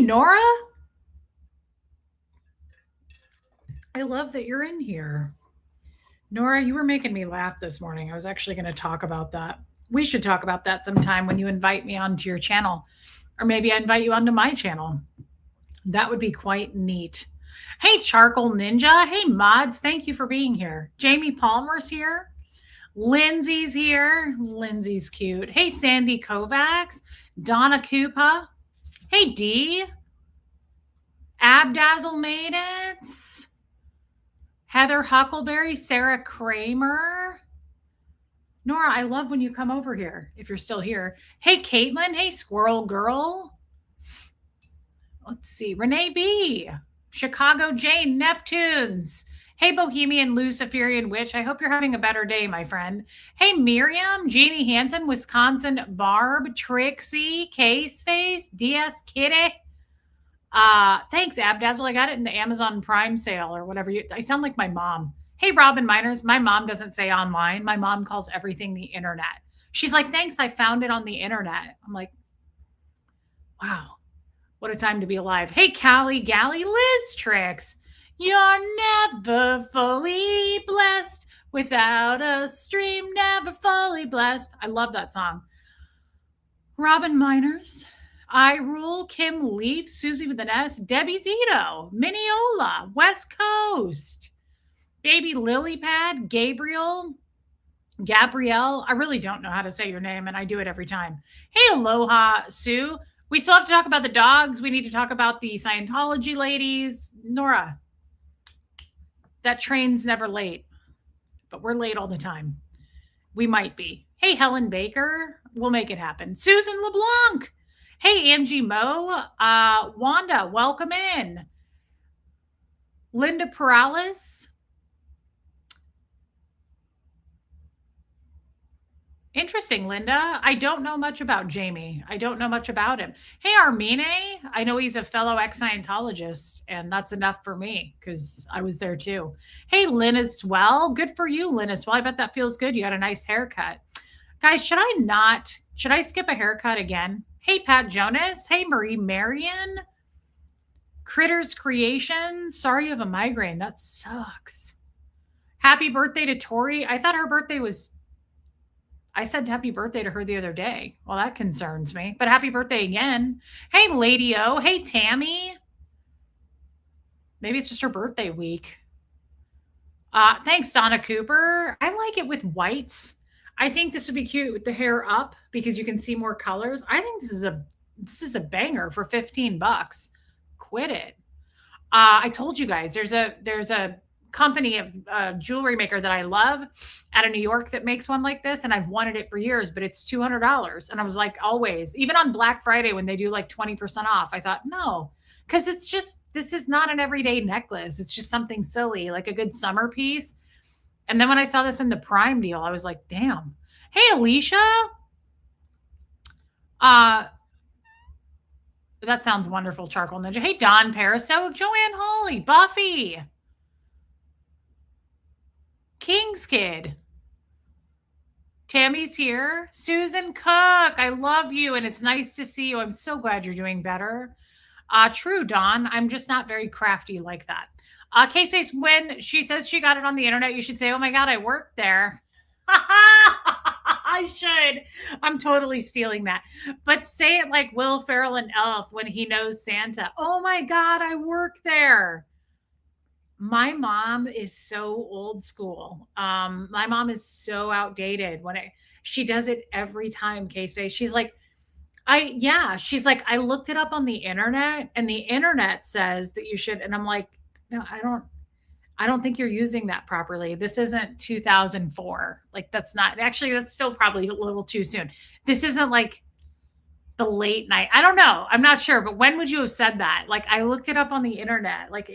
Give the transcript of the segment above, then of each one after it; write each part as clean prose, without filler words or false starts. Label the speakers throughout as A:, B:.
A: Nora. I love that you're in here. Nora, you were making me laugh this morning. I was actually going to talk about that. We should talk about that sometime when you invite me onto your channel, or maybe I invite you onto my channel. That would be quite neat. Hey, Charcoal Ninja. Hey, Mods. Thank you for being here. Jamie Palmer's here. Lindsay's here. Lindsay's cute. Hey, Sandy Kovacs. Donna Koopa. Hey, Dee. Abdazzle made it. Heather Huckleberry. Sarah Kramer. Nora, I love when you come over here, if you're still here. Hey, Caitlin. Hey, Squirrel Girl. Let's see. Renee B. Chicago Jane. Neptunes. Hey, Bohemian Luciferian Witch. I hope you're having a better day, my friend. Hey, Miriam. Jeannie Hansen. Wisconsin Barb. Trixie. Case Face. DS Kitty. Thanks, Abdazzle. I got it in the Amazon Prime sale or whatever. I sound like my mom. Hey, Robin Miners. My mom doesn't say online. My mom calls everything the internet. She's like, thanks, I found it on the internet. I'm like, wow. What a time to be alive. Hey, Callie Galley, Liz Tricks. You're never fully blessed without a stream, never fully blessed. I love that song. Robin Miners, I Rule, Kim Leaf, Susie with an S, Debbie Zito, Mineola, West Coast, Baby Lilypad, Gabrielle. I really don't know how to say your name, and I do it every time. Hey, Aloha, Sue. We still have to talk about the dogs. We need to talk about the Scientology ladies. Nora, that train's never late, but we're late all the time. We might be. Hey, Helen Baker. We'll make it happen. Susan LeBlanc. Hey, Angie Moe. Wanda, welcome in. Linda Perales. Interesting, Linda. I don't know much about Jamie. I don't know much about him. Hey, Armine. I know he's a fellow ex-Scientologist, and that's enough for me because I was there too. Hey, Lynn as well. Good for you, Lynn as well. I bet that feels good. You got a nice haircut. Guys, should I skip a haircut again? Hey, Pat Jonas. Hey, Marie Marion. Critters Creations. Sorry you have a migraine. That sucks. Happy birthday to Tori. I thought her birthday was... I said happy birthday to her the other day. Well, that concerns me. But happy birthday again. Hey, Lady O. Hey, Tammy. Maybe it's just her birthday week. Thanks, Donna Cooper. I like it with whites. I think this would be cute with the hair up because you can see more colors. I think this is a banger for $15. Quit it. I told you guys there's a company of jewelry maker that I love out of New York that makes one like this, and I've wanted it for years, but it's $200. And I was like, always, even on Black Friday when they do like 20% off, I thought, no, because this is not an everyday necklace. It's just something silly, like a good summer piece. And then when I saw this in the Prime deal, I was like, damn. Hey, Alicia. That sounds wonderful, Charcoal Ninja. Hey, Don Paristo, Joanne Hawley, Buffy. King's Kid. Tammy's here. Susan Cook, I love you, and it's nice to see you. I'm so glad you're doing better. True, Dawn. I'm just not very crafty like that. K-Stace, when she says she got it on the internet, you should say, oh my God, I worked there. I should. I'm totally stealing that. But say it like Will Ferrell and Elf when he knows Santa. Oh my God, I work there. My mom is so old school. My mom is so outdated she does it every time, K-Space. She's like, she's like, I looked it up on the internet and the internet says that you should. And I'm like, no, I don't think you're using that properly. This isn't 2004. Like that's still probably a little too soon. This isn't like the late night. I don't know. I'm not sure, but when would you have said that? Like I looked it up on the internet. Like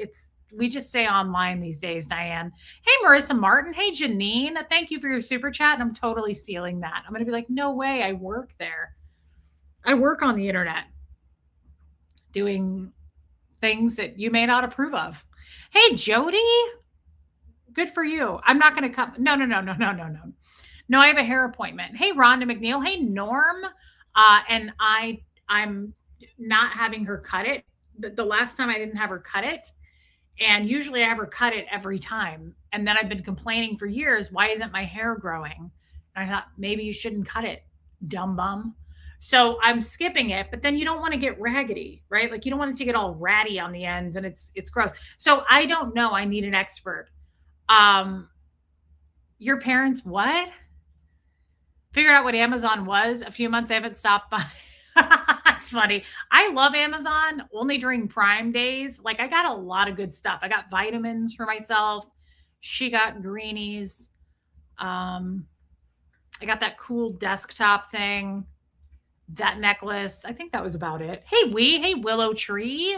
A: we just say online these days, Diane. Hey, Marissa Martin. Hey, Janine. Thank you for your super chat. And I'm totally stealing that. I'm going to be like, no way. I work there. I work on the internet doing things that you may not approve of. Hey, Jody. Good for you. I'm not going to come. No. No, I have a hair appointment. Hey, Rhonda McNeil. Hey, Norm. And I'm not having her cut it the last time I didn't have her cut it. And usually I have her cut it every time. And then I've been complaining for years, why isn't my hair growing? And I thought, maybe you shouldn't cut it, dumb bum. So I'm skipping it, but then you don't want to get raggedy, right? Like you don't want it to get all ratty on the ends and it's gross. So I don't know. I need an expert. Um, your parents what? Figured out what Amazon was a few months. They haven't stopped by. It's funny. I love Amazon only during Prime days. Like I got a lot of good stuff. I got vitamins for myself. She got greenies. Um, I got that cool desktop thing, that necklace. I think that was about it. Hey, Willow Tree.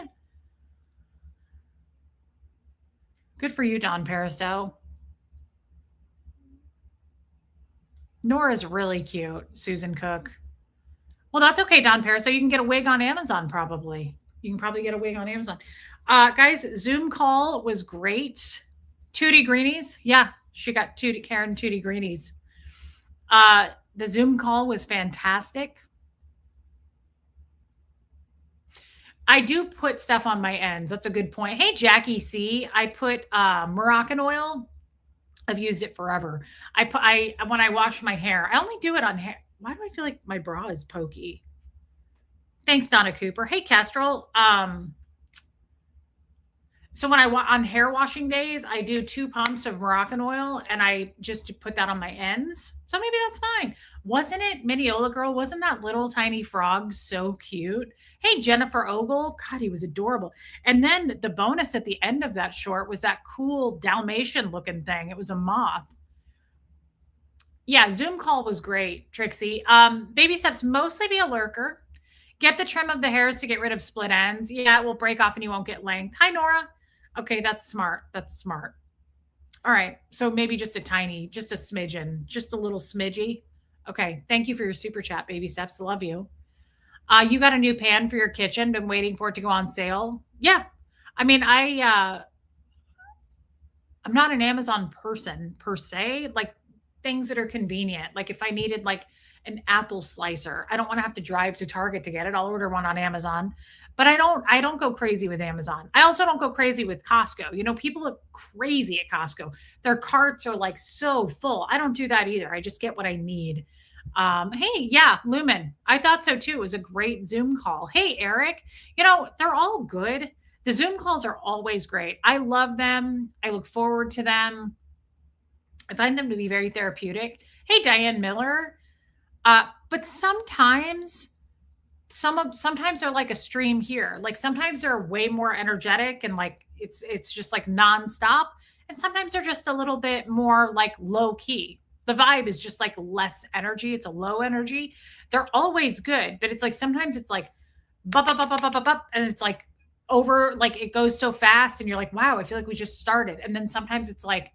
A: Good for you, Don Pariseau. Nora's really cute, Susan Cook. Well, that's okay, Don Paris. So you can get a wig on Amazon probably. You can probably get a wig on Amazon. Guys, Zoom call was great. Tootie Greenies. Yeah, she got Karen Tootie Greenies. The Zoom call was fantastic. I do put stuff on my ends. That's a good point. Hey, Jackie C. I put Moroccan oil. I've used it forever. I when I wash my hair, I only do it on hair. Why do I feel like my bra is pokey? Thanks, Donna Cooper. Hey, Kestrel. So when on hair washing days, I do 2 pumps of Moroccan oil and I just put that on my ends. So maybe that's fine. Wasn't it Mineola girl? Wasn't that little tiny frog so cute? Hey, Jennifer Ogle. God, he was adorable. And then the bonus at the end of that short was that cool Dalmatian looking thing. It was a moth. Yeah, Zoom call was great, Trixie. Baby steps, mostly be a lurker. Get the trim of the hairs to get rid of split ends. Yeah, it will break off and you won't get length. Hi, Nora. Okay, that's smart. That's smart. All right. So maybe just a tiny, just a smidgen, just a little smidgy. Okay. Thank you for your super chat, baby steps. Love you. You got a new pan for your kitchen. Been waiting for it to go on sale. Yeah. I mean, I'm not an Amazon person per se, like things that are convenient. Like if I needed like an apple slicer, I don't want to have to drive to Target to get it. I'll order one on Amazon. But I don't go crazy with Amazon. I also don't go crazy with Costco. You know, people are crazy at Costco. Their carts are like so full. I don't do that either. I just get what I need. Hey, yeah, Lumen. I thought so too. It was a great Zoom call. Hey, Eric. You know, they're all good. The Zoom calls are always great. I love them. I look forward to them. I find them to be very therapeutic. Hey, Diane Miller. But sometimes they're like a stream here. Like sometimes they're way more energetic and like it's just like nonstop. And sometimes they're just a little bit more like low key. The vibe is just like less energy. It's a low energy. They're always good, but it's like sometimes it's like bup, bup, bup, bup, bup, bup, bup, and it's like over, like it goes so fast, and you're like, wow, I feel like we just started. And then sometimes it's like,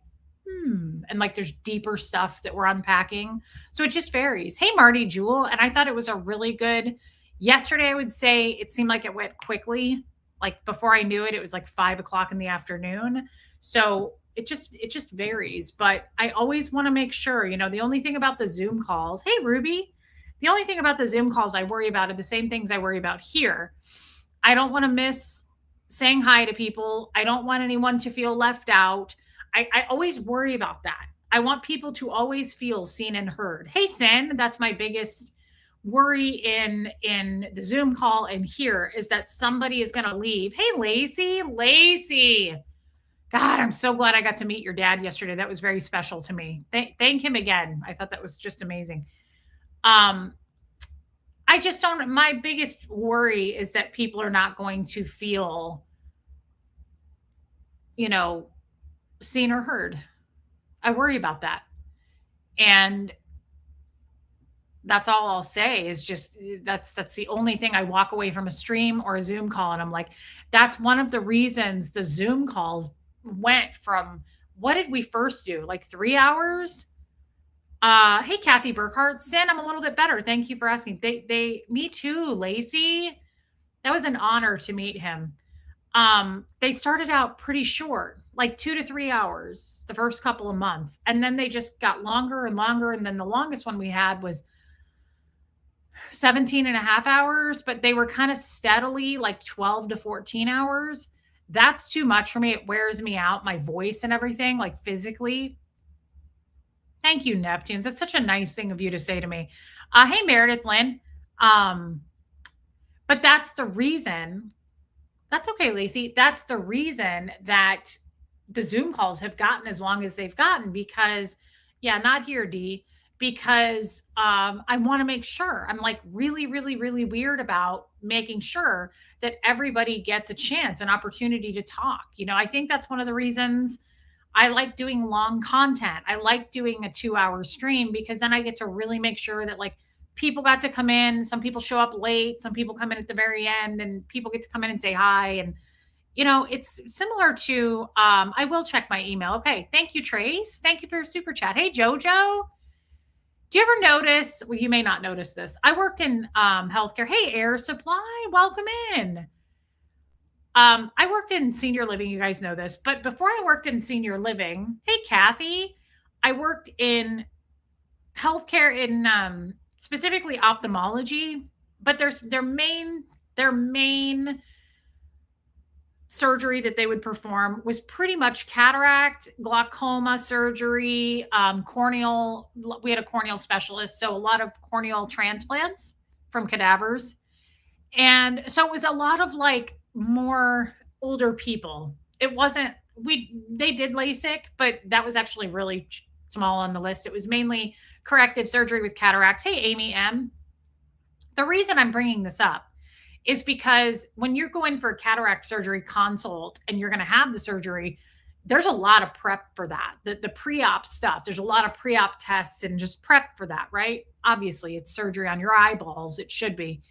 A: and like there's deeper stuff that we're unpacking. So it just varies. Hey, Marty Jewel. And I thought it was a really good yesterday. I would say it seemed like it went quickly. Like before I knew it, it was like 5 o'clock in the afternoon. So it just varies. But I always want to make sure, the only thing about the Zoom calls, hey Ruby, the only thing about the Zoom calls I worry about are the same things I worry about here. I don't want to miss saying hi to people. I don't want anyone to feel left out. I always worry about that. I want people to always feel seen and heard. Hey, Sin, that's my biggest worry in the Zoom call and here is that somebody is going to leave. Hey, Lacey. God, I'm so glad I got to meet your dad yesterday. That was very special to me. Thank him again. I thought that was just amazing. I just don't, my biggest worry is that people are not going to feel, seen or heard. I worry about that. And that's all I'll say is just that's the only thing. I walk away from a stream or a Zoom call and I'm like, that's one of the reasons the Zoom calls went from, what did we first do? Like 3 hours? Hey, Kathy Burkhart. Sin, I'm a little bit better. Thank you for asking. Me too, Lacey. That was an honor to meet him. They started out pretty short, like 2 to 3 hours the first couple of months. And then they just got longer and longer. And then the longest one we had was 17 and a half hours, but they were kind of steadily like 12 to 14 hours. That's too much for me. It wears me out, my voice and everything, like physically. Thank you, Neptunes. That's such a nice thing of you to say to me. Hey, Meredith Lynn. Um, but that's the reason. That's okay, Lacey. That's the reason that the Zoom calls have gotten as long as they've gotten because, yeah, not here, D, because I want to make sure. I'm like really, really, really weird about making sure that everybody gets a chance, an opportunity to talk. I think that's one of the reasons I like doing long content. I like doing a 2-hour stream because then I get to really make sure that like people got to come in. Some people show up late, some people come in at the very end, and people get to come in and say hi. And it's similar to I will check my email. Okay. Thank you, Trace. Thank you for your super chat. Hey, Jojo. Do you ever notice? Well, you may not notice this. I worked in healthcare. Hey, Air Supply, welcome in. I worked in senior living. You guys know this, but before I worked in senior living, hey, Kathy, I worked in healthcare in specifically ophthalmology. But their main surgery that they would perform was pretty much cataract, glaucoma surgery, corneal. We had a corneal specialist, so a lot of corneal transplants from cadavers. And so it was a lot of like more older people. It wasn't, they did LASIK, but that was actually really small on the list. It was mainly corrective surgery with cataracts. Hey, Amy M. The reason I'm bringing this up is because when you're going for a cataract surgery consult and you're going to have the surgery, there's a lot of prep for that. The pre-op stuff, there's a lot of pre-op tests and just prep for that, right? Obviously, it's surgery on your eyeballs. It should be.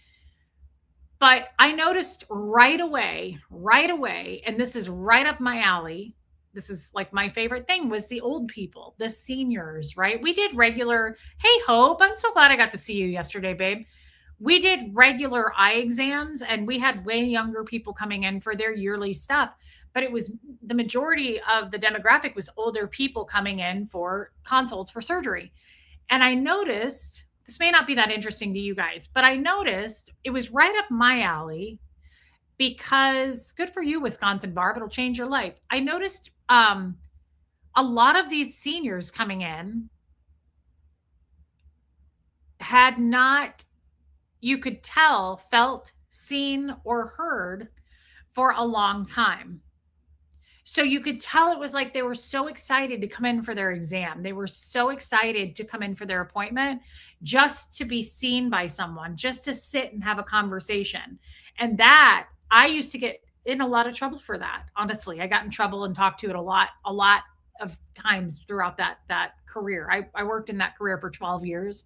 A: But I noticed right away, and this is right up my alley. This is like my favorite thing was the old people, the seniors, right? We did regular, hey, Hope, I'm so glad I got to see you yesterday, babe. We did regular eye exams and we had way younger people coming in for their yearly stuff. But it was the majority of the demographic was older people coming in for consults for surgery. And I noticed this may not be that interesting to you guys, but I noticed it was right up my alley because good for you, Wisconsin Barb. It'll change your life. I noticed a lot of these seniors coming in had not, you could tell, felt, seen, or heard for a long time. So you could tell it was like they were so excited to come in for their exam. They were so excited to come in for their appointment just to be seen by someone, just to sit and have a conversation. And that I used to get in a lot of trouble for that. Honestly, I got in trouble and talked to it a lot of times throughout that career. I worked in that career for 12 years.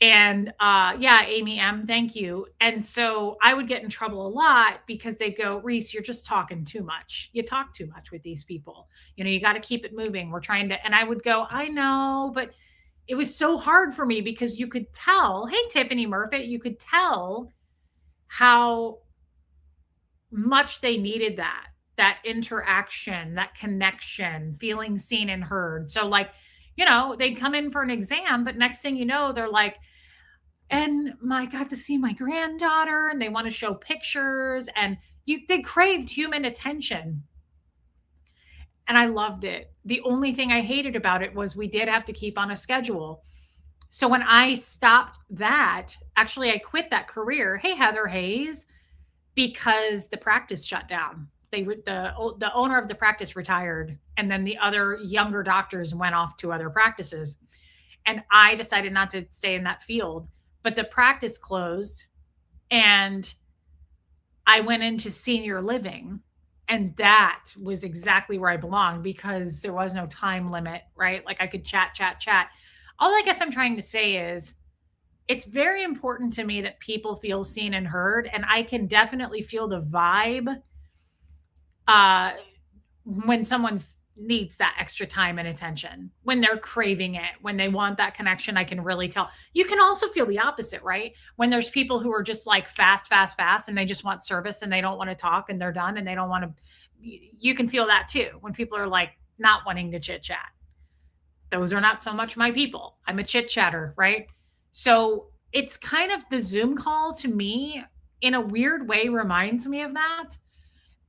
A: And yeah, Amy M, thank you. And so I would get in trouble a lot because they go, Reese, you're just talking too much. You talk too much with these people. You got to keep it moving. We're trying to, and I would go, I know, but it was so hard for me because you could tell, hey, Tiffany Murphy, you could tell how much they needed that interaction, that connection, feeling seen and heard. So like, they'd come in for an exam, but next thing you know, they're like, and I got to see my granddaughter and they want to show pictures and they craved human attention. And I loved it. The only thing I hated about it was we did have to keep on a schedule. So when I stopped that, actually I quit that career. Hey, Heather Hayes, because the practice shut down. The owner of the practice retired, and then the other younger doctors went off to other practices. And I decided not to stay in that field, but the practice closed and I went into senior living. And that was exactly where I belonged because there was no time limit, right? Like I could chat. All I guess I'm trying to say is it's very important to me that people feel seen and heard. And I can definitely feel the vibe when someone needs that extra time and attention, when they're craving it, when they want that connection. I can really tell. You can also feel the opposite, right? When there's people who are just like fast, and they just want service and they don't want to talk and they're done and they don't want to, you can feel that too. When people are like not wanting to chit chat, those are not so much my people. I'm a chit chatter, right? So it's kind of the Zoom call to me in a weird way reminds me of that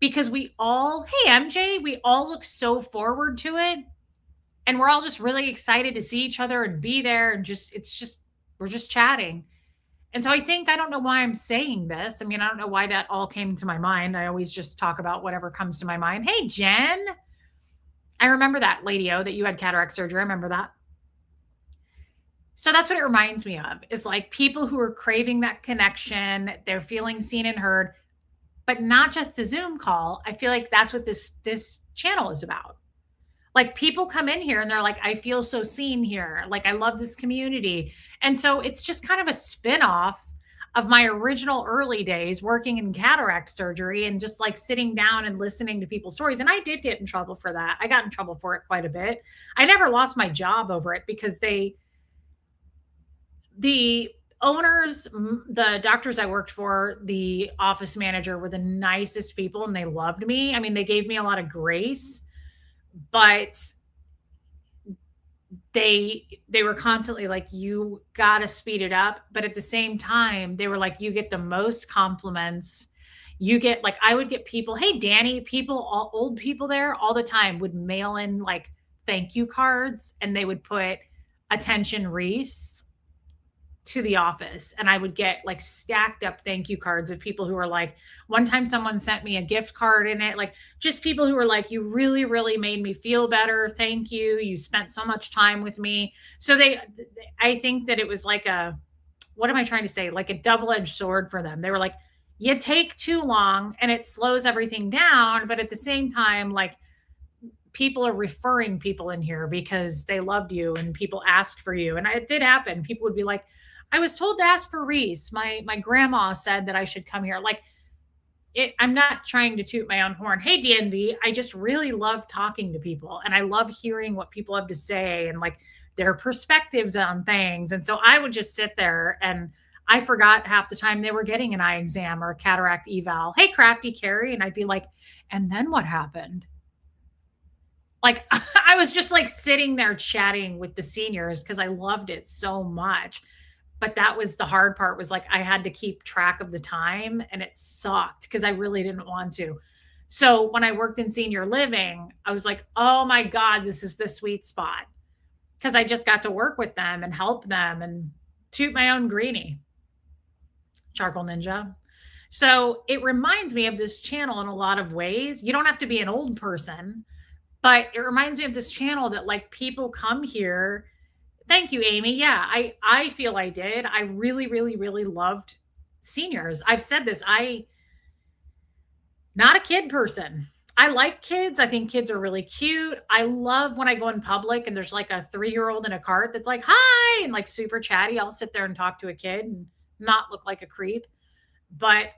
A: because we all, hey MJ, we all look so forward to it and we're all just really excited to see each other and be there and just it's just we're just chatting. And so I think I don't know why I'm saying this. I mean, I don't know why that all came to my mind. I always just talk about whatever comes to my mind. Hey Jen, I remember that lady O that you had cataract surgery. I remember that. So that's what it reminds me of is like people who are craving that connection, they're feeling seen and heard, but not just the Zoom call. I feel like that's what this channel is about. Like people come in here and they're like, I feel so seen here. Like I love this community. And so it's just kind of a spin-off of my original early days working in cataract surgery and just like sitting down and listening to people's stories. And I did get in trouble for that. I got in trouble for it quite a bit. I never lost my job over it because the owners, the doctors I worked for, the office manager were the nicest people and they loved me. I mean, they gave me a lot of grace, but they were constantly like you got to speed it up, but at the same time they were like you get the most compliments. You get like I would get people, hey Danny, people all old people there all the time would mail in like thank you cards and they would put attention Reese to the office and I would get like stacked up thank you cards of people who were like, one time someone sent me a gift card in it, like just people who were like, you really, really made me feel better. Thank you. You spent so much time with me. So I think that it was like what am I trying to say? Like a double-edged sword for them. They were like, you take too long and it slows everything down. But at the same time, like people are referring people in here because they loved you and people asked for you. And it did happen. People would be like, I was told to ask for Reese. My grandma said that I should come here. Like I'm not trying to toot my own horn. Hey DNV, I just really love talking to people and I love hearing what people have to say and like their perspectives on things. And so I would just sit there and I forgot half the time they were getting an eye exam or a cataract eval. Hey, Crafty Carrie. And I'd be like, and then what happened? Like I was just like sitting there chatting with the seniors because I loved it so much. But that was the hard part was like I had to keep track of the time and it sucked because I really didn't want to. So when I worked in senior living, I was like, oh my God, this is the sweet spot. Because I just got to work with them and help them and toot my own greenie. Charcoal Ninja. So it reminds me of this channel in a lot of ways. You don't have to be an old person, but it reminds me of this channel that like people come here. Thank you, Amy. Yeah, I feel I did. I really, really, really loved seniors. I've said this. Not a kid person. I like kids. I think kids are really cute. I love when I go in public and there's like a 3-year-old in a cart that's like, hi, and like super chatty. I'll sit there and talk to a kid and not look like a creep. But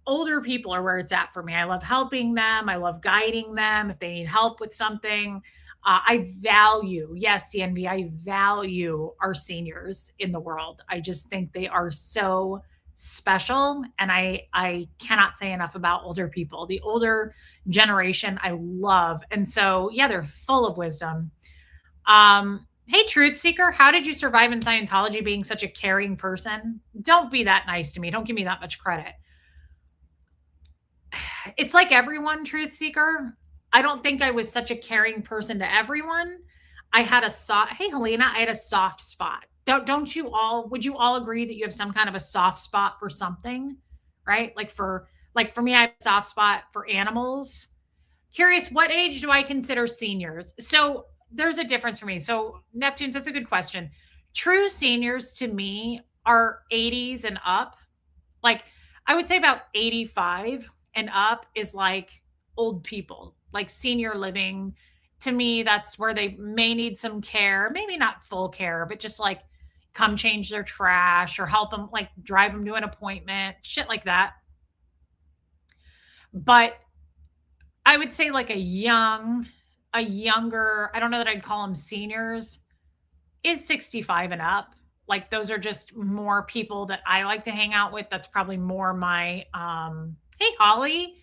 A: older people are where it's at for me. I love helping them. I love guiding them if they need help with something. I value, yes, CNV, I value our seniors in the world. I just think they are so special. And I cannot say enough about older people. The older generation I love. And so, yeah, they're full of wisdom. Hey, Truth Seeker, how did you survive in Scientology being such a caring person? Don't be that nice to me. Don't give me that much credit. It's like everyone, Truth Seeker. I don't think I was such a caring person to everyone. I had a soft, hey, Helena, I had a soft spot. Don't you all, would you all agree that you have some kind of a soft spot for something, right? Like for me, I have a soft spot for animals. Curious, what age do I consider seniors? So there's a difference for me. So Neptunes, that's a good question. True seniors to me are 80s and up. Like I would say about 85 and up is like old people, like senior living. To me, that's where they may need some care, maybe not full care, but just like come change their trash or help them, like drive them to an appointment, shit like that. But I would say like a younger, I don't know that I'd call them seniors, is 65 and up. Like those are just more people that I like to hang out with. That's probably more my hey Holly.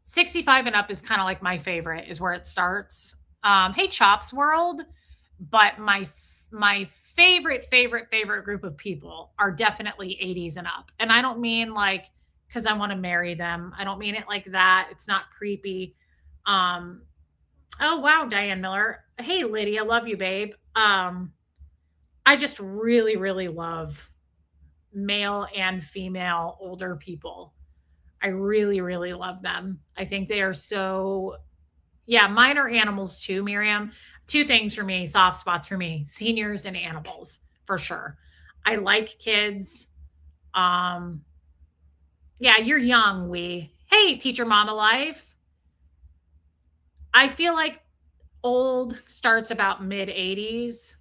A: 65 and up is kind of like my favorite, is where it starts. Hey Chops World. But my favorite group of people are definitely 80s and up. And I don't mean like because I want to marry them. I don't mean it like that. It's not creepy. Um, oh wow, Diane Miller. Hey Lydia, love you, babe. I just really love male and female older people. I really love them. I think they are so yeah, mine are animals too, Miriam. Two things for me, soft spots for me, seniors and animals for sure. I like kids. Um, yeah, you're young, we. Hey, teacher mama life. I feel like old starts about mid 80s,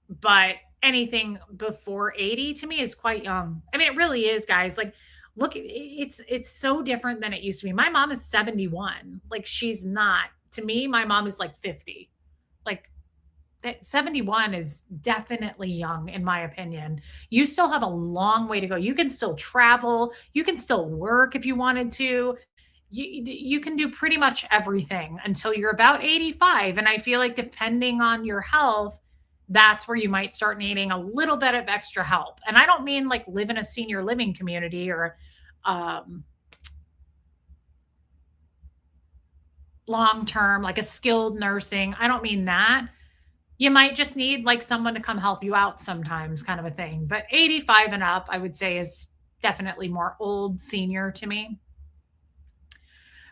A: but anything before 80 to me is quite young. I mean, it really is, guys. Like, look, it's so different than it used to be. My mom is 71. Like, she's not. To me, my mom is like 50. Like, that 71 is definitely young, in my opinion. You still have a long way to go. You can still travel, you can still work if you wanted to. You can do pretty much everything until you're about 85. And I feel like depending on your health, that's where you might start needing a little bit of extra help. And I don't mean like live in a senior living community or um, long term, like a skilled nursing. I don't mean that. You might just need like someone to come help you out sometimes, kind of a thing. But 85 and up, I would say, is definitely more old senior to me.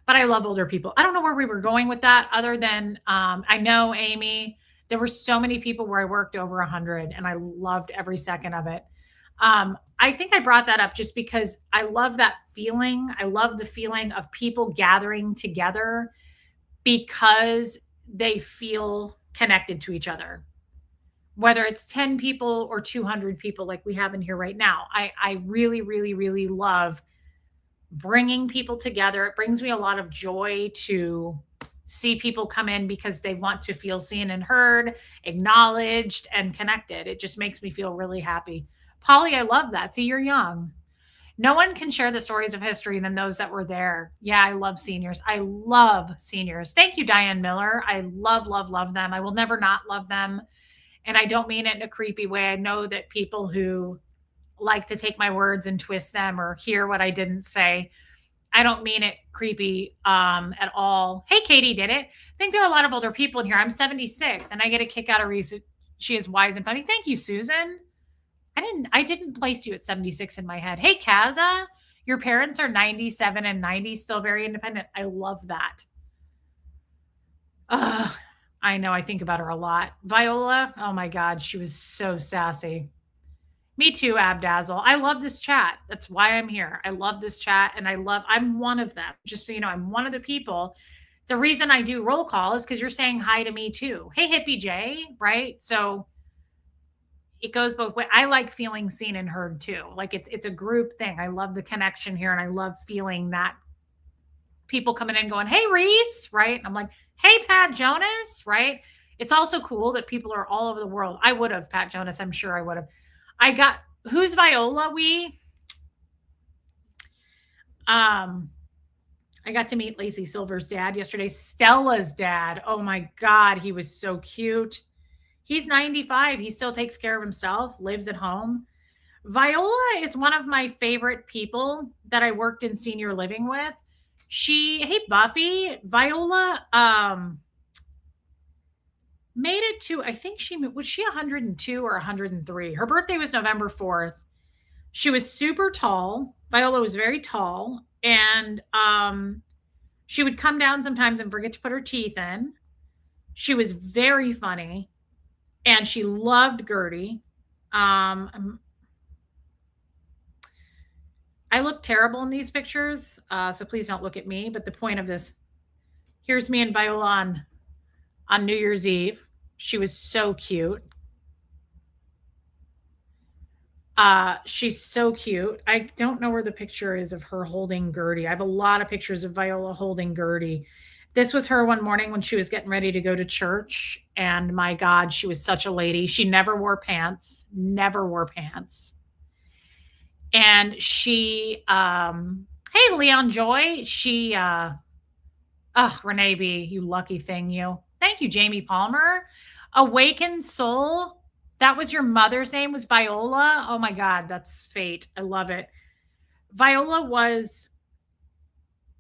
A: But I love older people. I don't know where we were going with that other than I know Amy, there were so many people where I worked over 100 and I loved every second of it. I think I brought that up just because I love that feeling. I love the feeling of people gathering together because they feel connected to each other. Whether it's 10 people or 200 people like we have in here right now. I really love bringing people together. It brings me a lot of joy to see people come in because they want to feel seen and heard, acknowledged, and connected. It just makes me feel really happy. Polly, I love that. See, you're young. No one can share the stories of history than those that were there. Yeah, I love seniors. I love seniors. Thank you, Diane Miller. I love them. I will never not love them. And I don't mean it in a creepy way. I know that people who like to take my words and twist them or hear what I didn't say. I don't mean it creepy at all. Hey, Katie did it. I think there are a lot of older people in here. I'm 76 and I get a kick out of Reese. She is wise and funny. Thank you, Susan. I didn't place you at 76 in my head. Hey, Kaza, your parents are 97 and 90, still very independent. I love that. Ugh, I know. I think about her a lot. Viola, oh my God, she was so sassy. Me too, Abdazzle. I love this chat. That's why I'm here. I love this chat and I'm one of them. Just so you know, I'm one of the people. The reason I do roll call is because you're saying hi to me too. Hey, Hippie J, right? So it goes both ways. I like feeling seen and heard too. Like it's a group thing. I love the connection here and I love feeling that people coming in going, "Hey Reese," right? And I'm like, "Hey Pat Jonas," right? It's also cool that people are all over the world. I would have Pat Jonas, I'm sure I would have. I got who's Viola? Um I got to meet Lacey Silver's dad yesterday. Stella's dad. Oh my God, he was so cute. He's 95. He still takes care of himself, lives at home. Viola is one of my favorite people that I worked in senior living with. Hey Buffy, Viola made it to, I think she 102 or 103. Her birthday was November 4th. She was super tall. Viola was very tall and she would come down sometimes and forget to put her teeth in. She was very funny and she loved Gertie. I look terrible in these pictures, so please don't look at me. But the point of this, here's me and Viola on New Year's Eve. She was so cute. She's so cute. I don't know where the picture is of her holding Gertie. I have a lot of pictures of Viola holding Gertie. This was her one morning when she was getting ready to go to church. And my God, she was such a lady. She never wore pants, never wore pants. And she, hey, Leon Joy, Renee B, you lucky thing, you. Thank you, Jamie Palmer. Awakened Soul. That was your mother's name was Viola? Oh my God, that's fate. I love it. Viola was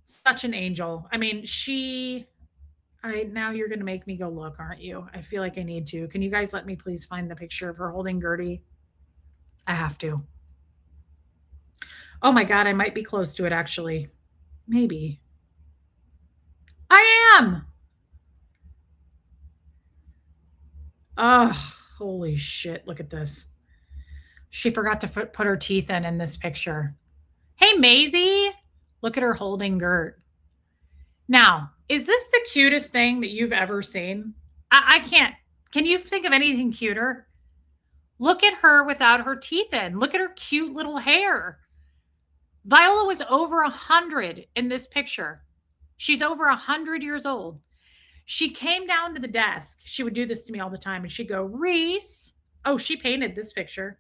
A: such an angel. I mean, I now you're gonna make me go look, aren't you? I feel like I need to. Can you guys let me please find the picture of her holding Gertie? I have to. Oh my God, I might be close to it actually. Maybe. I am. Oh, holy shit. Look at this. She forgot to put her teeth in this picture. Hey, Maisie. Look at her holding Gert. Now, is this the cutest thing that you've ever seen? I can't. Can you think of anything cuter? Look at her without her teeth in. Look at her cute little hair. Viola was over 100 in this picture. She's over 100 years old. She came down to the desk. She would do this to me all the time. And she'd go, Reese. Oh, she painted this picture.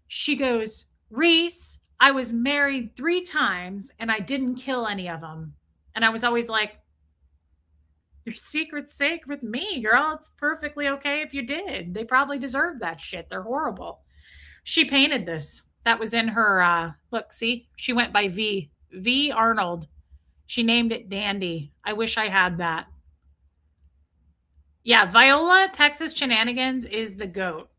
A: She goes, Reese, I was married 3 times and I didn't kill any of them. And I was always like, your secret's safe with me, girl. It's perfectly okay if you did. They probably deserve that shit. They're horrible. She painted this. That was in her, look, see? She went by V. V. Arnold. She named it Dandy. I wish I had that. Yeah, Viola Texas Shenanigans is the GOAT.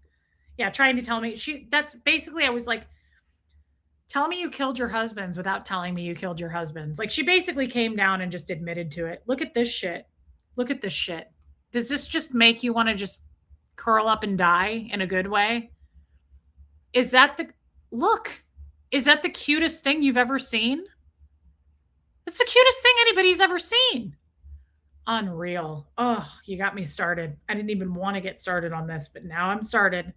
A: Yeah, trying to tell me that's basically I was like, tell me you killed your husbands without telling me you killed your husbands. Like she basically came down and just admitted to it. Look at this shit. Look at this shit. Does this just make you want to just curl up and die in a good way? Is that the look? Is that the cutest thing you've ever seen? It's the cutest thing anybody's ever seen. Unreal. Oh, you got me started. I didn't even want to get started on this, but now I'm started.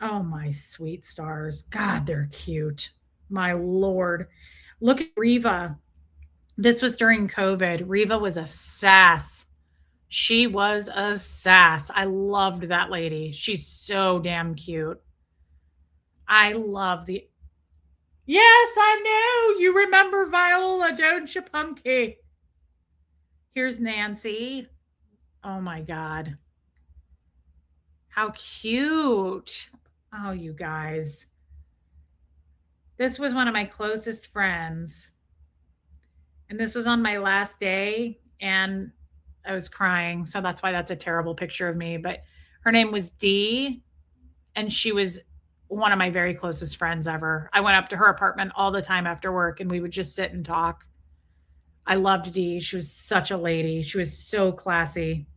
A: Oh, my sweet stars. God, they're cute. My Lord. Look at Riva. This was during COVID. Riva was a sass. She was a sass. I loved that lady. She's so damn cute. I love the. Yes, I know. You remember Viola, don't you, Punky? Here's Nancy. Oh my God. How cute. Oh, you guys. This was one of my closest friends. And this was on my last day. And I was crying. So that's why that's a terrible picture of me. But her name was Dee. And she was one of my very closest friends ever. I went up to her apartment all the time after work and we would just sit and talk. I loved Dee. She was such a lady. She was so classy.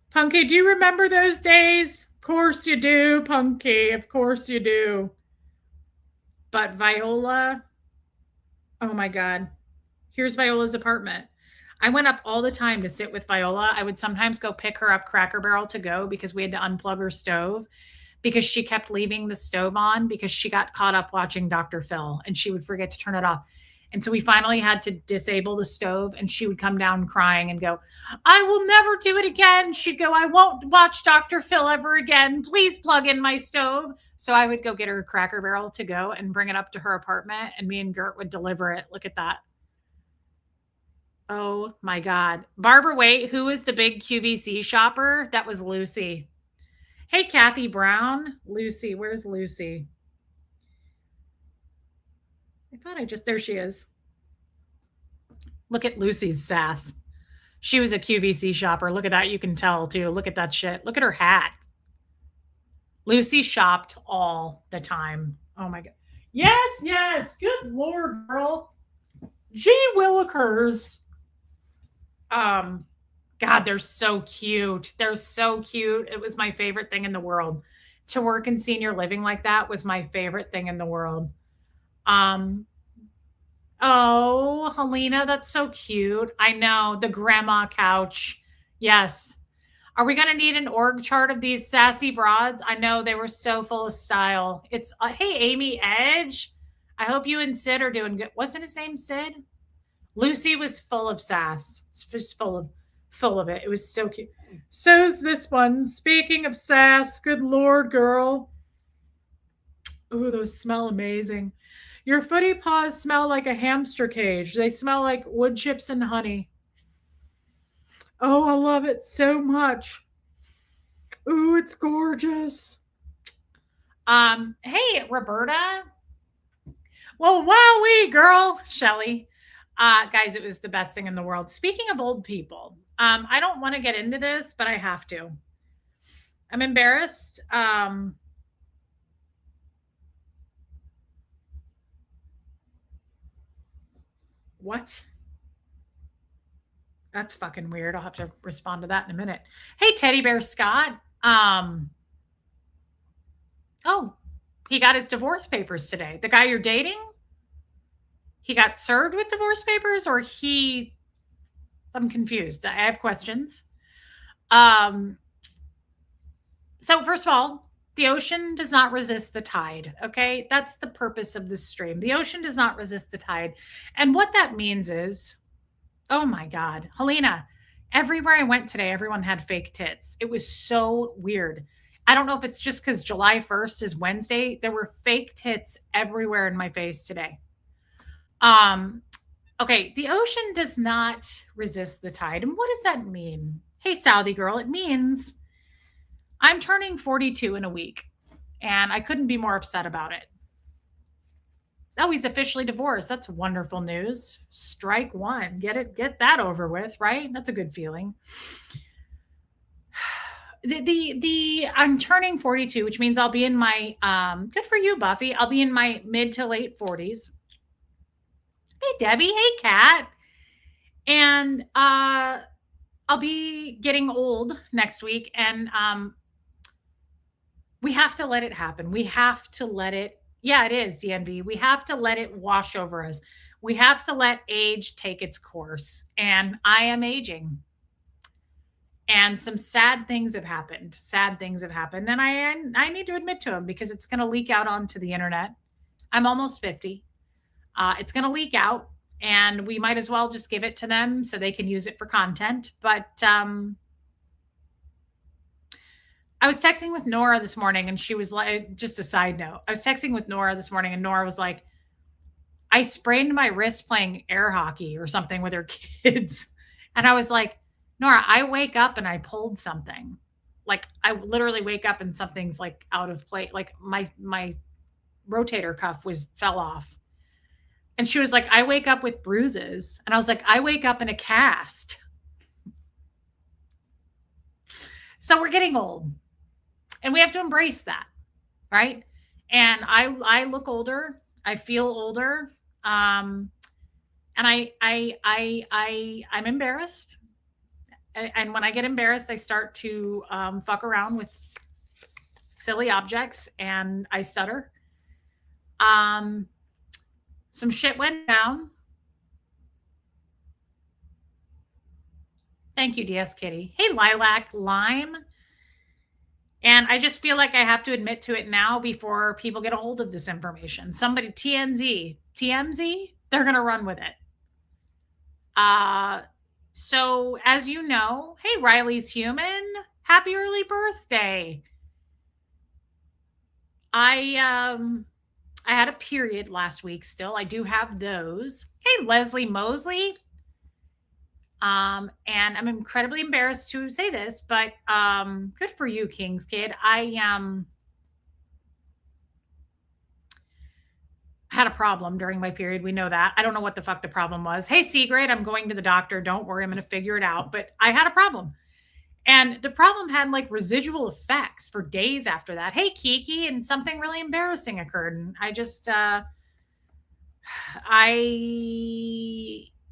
A: Punky, do you remember those days? Of course you do, Punky. Of course you do. But Viola, oh my God. Here's Viola's apartment. I went up all the time to sit with Viola. I would sometimes go pick her up Cracker Barrel to go because we had to unplug her stove because she kept leaving the stove on because she got caught up watching Dr. Phil and she would forget to turn it off. And so we finally had to disable the stove and she would come down crying and go, I will never do it again. She'd go, I won't watch Dr. Phil ever again. Please plug in my stove. So I would go get her Cracker Barrel to go and bring it up to her apartment and me and Gert would deliver it. Look at that. Oh my God. Barbara Waite, who is the big QVC shopper? That was Lucy. Hey, Kathy Brown. Lucy, where's Lucy? I thought there she is. Look at Lucy's sass. She was a QVC shopper. Look at that. You can tell too. Look at that shit. Look at her hat. Lucy shopped all the time. Oh my God. Yes, yes. Good Lord, girl. Gee Willikers. God, they're so cute. They're so cute. It was my favorite thing in the world. To work in senior living like that was my favorite thing in the world. Oh, Helena, that's so cute. I know. The grandma couch. Yes. Are we going to need an org chart of these sassy broads? I know they were so full of style. It's, hey, Amy Edge. I hope you and Sid are doing good. Wasn't his name Sid? Lucy was full of sass. It's just full of it. It was so cute. So's this one. Speaking of sass, good Lord, girl. Oh, those smell amazing. Your footy paws smell like a hamster cage. They smell like wood chips and honey. Oh, I love it so much. Ooh, it's gorgeous. Hey, Roberta. Well, wowee, girl, Shelly. Guys, it was the best thing in the world. Speaking of old people, I don't want to get into this, but I have to. I'm embarrassed. What? That's fucking weird. I'll have to respond to that in a minute. Hey, Teddy Bear Scott. Oh, he got his divorce papers today. The guy you're dating, he got served with divorce papers, or he? I'm confused. I have questions. Um, so first of all, the ocean does not resist the tide. Okay, that's the purpose of this stream. The ocean does not resist the tide, and what that means is, oh my God, Helena. Everywhere I went today, everyone had fake tits. It was so weird. I don't know if it's just because July 1st is Wednesday. There were fake tits everywhere in my face today. Um, okay, the ocean does not resist the tide. And what does that mean? Hey, Saudi girl, it means I'm turning 42 in a week, and I couldn't be more upset about it. Oh, he's officially divorced. That's wonderful news. Strike one. Get that over with, right? That's a good feeling. The I'm turning 42, which means I'll be in my good for you, Buffy. I'll be in my mid to late 40s. Hey Debbie, hey Kat. And I'll be getting old next week, and we have to let it happen. We have to let it, yeah, it is DNV. We have to let it wash over us. We have to let age take its course. And I am aging. And some sad things have happened. Sad things have happened. And I need to admit to them because it's going to leak out onto the internet. I'm almost 50. It's going to leak out, and we might as well just give it to them so they can use it for content. But I was texting with Nora this morning, and she was like, just a side note, I was texting with Nora this morning, and Nora was like, I sprained my wrist playing air hockey or something with her kids. And I was like, Nora, I wake up and I pulled something. Like I literally wake up and something's like out of place. Like my rotator cuff was fell off. And she was like, I wake up with bruises. And I was like, I wake up in a cast. So we're getting old. And we have to embrace that, right? And I look older. I feel older. And I'm embarrassed. And when I get embarrassed, I start to fuck around with silly objects, and I stutter. Some shit went down. Thank you, DS Kitty. Hey, Lilac Lime. And I just feel like I have to admit to it now before people get a hold of this information. Somebody, TMZ, they're going to run with it. So as you know, hey, Riley's human, happy early birthday. I had a period last week still. I do have those. Hey, Leslie Mosley. And I'm incredibly embarrassed to say this, but good for you, King's Kid. I had a problem during my period. We know that. I don't know what the fuck the problem was. Hey, Sigrid, I'm going to the doctor. Don't worry, I'm going to figure it out. But I had a problem. And the problem had like residual effects for days after that. Hey, Kiki, and something really embarrassing occurred. And I just,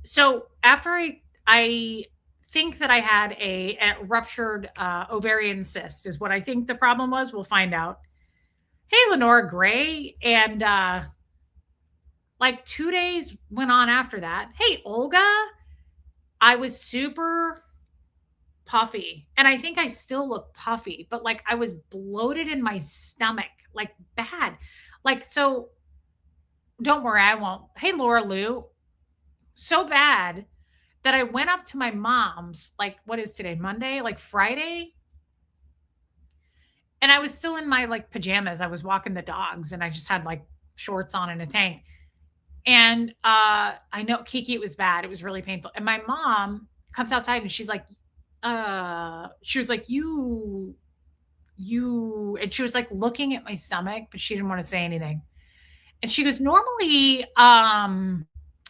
A: so after I think that I had a ruptured ovarian cyst, is what I think the problem was. We'll find out. Hey, Lenora Gray. And like 2 days went on after that. Hey, Olga. I was super puffy, and I think I still look puffy, but like I was bloated in my stomach, like bad. Like, so don't worry, I won't. Hey, Laura Lou. So bad that I went up to my mom's, like, what is today? Monday, like Friday. And I was still in my like pajamas. I was walking the dogs, and I just had like shorts on and a tank. And I know, Kiki, it was bad. It was really painful. And my mom comes outside, and she's like, she was like, you and she was like looking at my stomach, but she didn't want to say anything. And she goes, normally,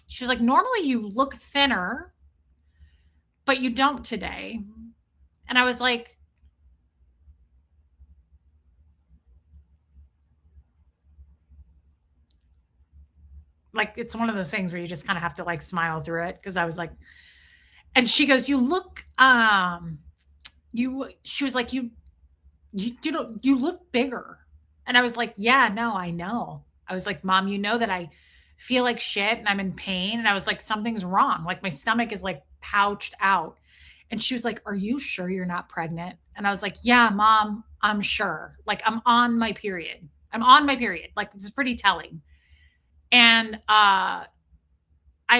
A: she was like, normally you look thinner, but you don't today. And I was like, it's one of those things where you just kind of have to like smile through it. Cause I was like, and she goes, you look, she was like, you know, you look bigger. And I was like, yeah, no, I know. I was like, Mom, you know that I feel like shit and I'm in pain. And I was like, something's wrong. Like my stomach is like pouched out. And she was like, are you sure you're not pregnant? And I was like, yeah, Mom, I'm sure. Like I'm on my period. I'm on my period. Like it's pretty telling. And I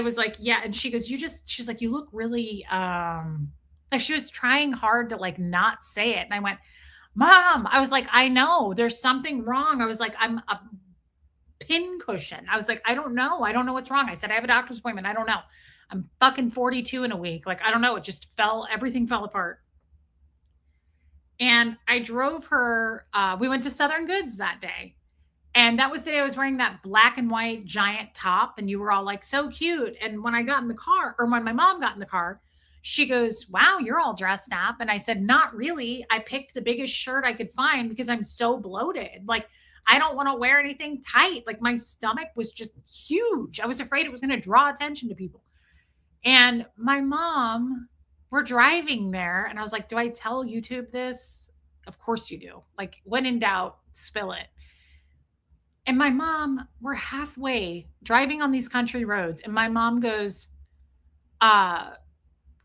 A: was like, yeah. And she goes, she's like, you look really like she was trying hard to like not say it. And I went, Mom, I was like, I know there's something wrong. I was like, I'm a pin cushion. I was like, I don't know. I don't know what's wrong. I said, I have a doctor's appointment. I don't know. I'm fucking 42 in a week. Like, I don't know. It just everything fell apart. And I drove her, we went to Southern Goods that day. And that was the day I was wearing that black and white giant top. And you were all like, so cute. And when I got in the car, or when my mom got in the car, she goes, wow, you're all dressed up. And I said, not really. I picked the biggest shirt I could find because I'm so bloated. Like, I don't want to wear anything tight. Like, my stomach was just huge. I was afraid it was going to draw attention to people. And my mom, we're driving there. And I was like, do I tell YouTube this? Of course you do. Like, when in doubt, spill it. And my mom, we're halfway driving on these country roads. And my mom goes, uh,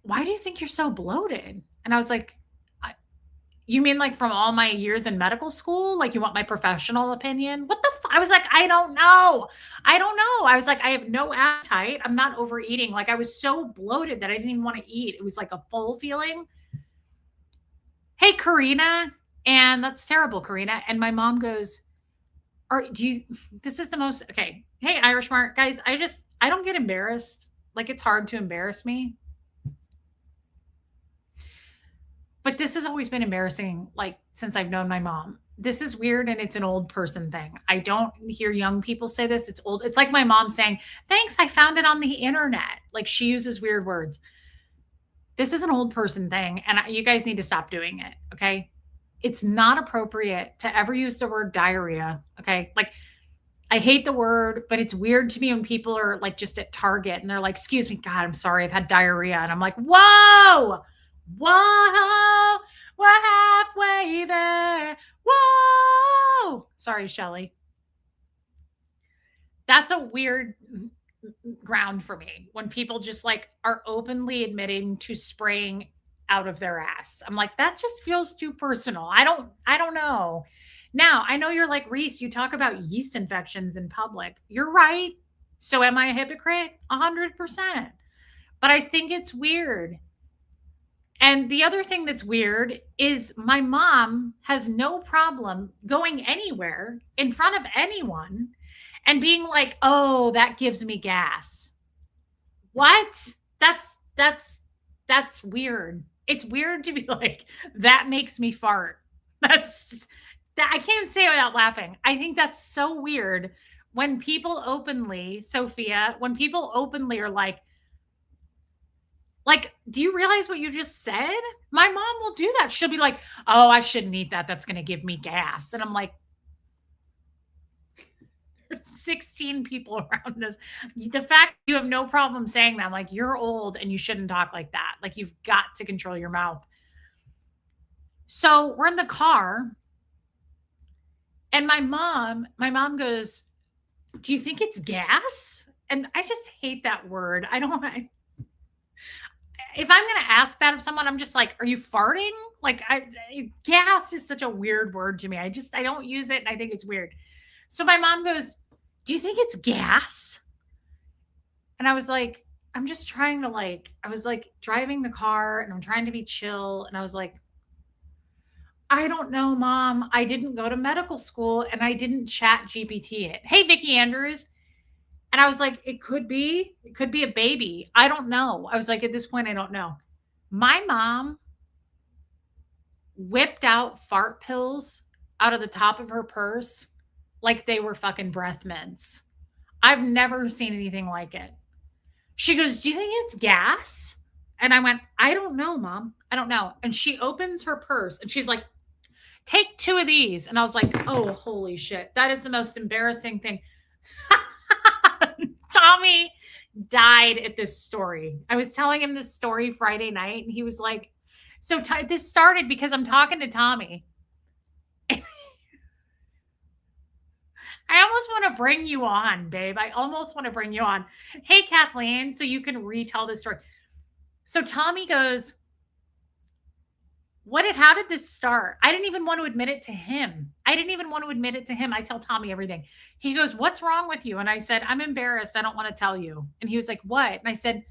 A: why do you think you're so bloated? And I was like, you mean like from all my years in medical school? Like you want my professional opinion? What the I was like, I don't know. I don't know. I was like, I have no appetite. I'm not overeating. Like I was so bloated that I didn't even want to eat. It was like a full feeling. Hey, Karina. And that's terrible, Karina. And my mom goes, do you, this is the most, okay. Hey, Irish Mark, guys, I don't get embarrassed. Like it's hard to embarrass me. But this has always been embarrassing, like, since I've known my mom. This is weird and it's an old person thing. I don't hear young people say this. It's old. It's like my mom saying, "Thanks, I found it on the internet." Like she uses weird words. This is an old person thing and you guys need to stop doing it, okay? It's not appropriate to ever use the word diarrhea, okay? Like I hate the word, but it's weird to me when people are like just at Target and they're like, "Excuse me, God, I'm sorry, I've had diarrhea." And I'm like, "Whoa! Whoa, we're halfway there. Whoa." Sorry, Shelly. That's a weird ground for me when people just like are openly admitting to spraying out of their ass. I'm like, that just feels too personal. I don't know. Now, I know you're like, Reese, you talk about yeast infections in public. You're right. So am I a hypocrite? 100%. But I think it's weird. And the other thing that's weird is my mom has no problem going anywhere in front of anyone and being like, "Oh, that gives me gas." What? That's weird. It's weird to be like, "That makes me fart." That's that I can't even say it without laughing. I think that's so weird when people openly, Sophia, when people openly are like, do you realize what you just said? My mom will do that. She'll be like, "Oh, I shouldn't eat that. That's going to give me gas." And I'm like, there's 16 people around us. The fact you have no problem saying that, I'm like, you're old and you shouldn't talk like that. Like, you've got to control your mouth. So we're in the car, and my mom goes, "Do you think it's gas?" And I just hate that word. If I'm going to ask that of someone, I'm just like, are you farting? Like, gas is such a weird word to me. I don't use it and I think it's weird. So my mom goes, "Do you think it's gas?" And I was like, I'm just trying to I was like driving the car and I'm trying to be chill. And I was like, I don't know, Mom. I didn't go to medical school and I didn't chat GPT it. Hey, Vicky Andrews. And I was like, it could be a baby. I don't know. I was like, at this point, I don't know. My mom whipped out fart pills out of the top of her purse like they were fucking breath mints. I've never seen anything like it. She goes, "Do you think it's gas?" And I went, "I don't know, Mom. I don't know." And she opens her purse and she's like, "Take 2 of these." And I was like, "Oh, holy shit. That is the most embarrassing thing." Tommy died at this story. I was telling him this story Friday night, and he was like, so this started because I'm talking to Tommy. I almost want to bring you on, babe. I almost want to bring you on. Hey, Kathleen, so you can retell this story. So Tommy goes, how did this start? I didn't even want to admit it to him. I tell Tommy everything. He goes, "What's wrong with you?" And I said, "I'm embarrassed. I don't want to tell you." And he was like, "What?" And I said,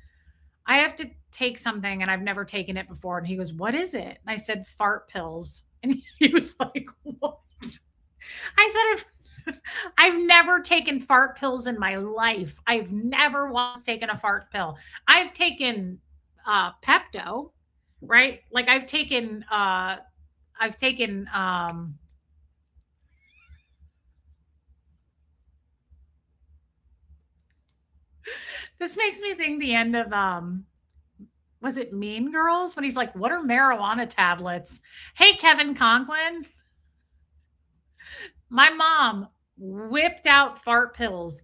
A: "I have to take something and I've never taken it before." And he goes, "What is it?" And I said, "Fart pills." And he was like, "What?" I said, I've never taken fart pills in my life. I've never once taken a fart pill. I've taken Pepto, right? Like I've taken this makes me think the end of was it Mean Girls when he's like, "What are marijuana tablets?" Hey, Kevin Conklin. My mom whipped out fart pills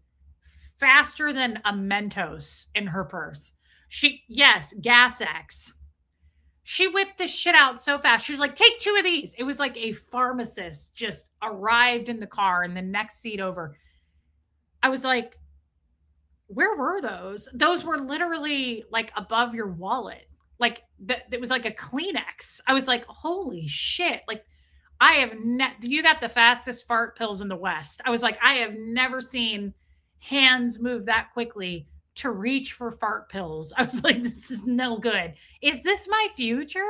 A: faster than a Mentos in her purse. Yes, Gas X. She whipped this shit out so fast. She was like, "Take 2 of these." It was like a pharmacist just arrived in the car in the next seat over. I was like, "Where were those?" Those were literally like above your wallet. Like it was like a Kleenex. I was like, "Holy shit." Like I have you got the fastest fart pills in the West. I was like, I have never seen hands move that quickly to reach for fart pills. I was like, this is no good. Is this my future?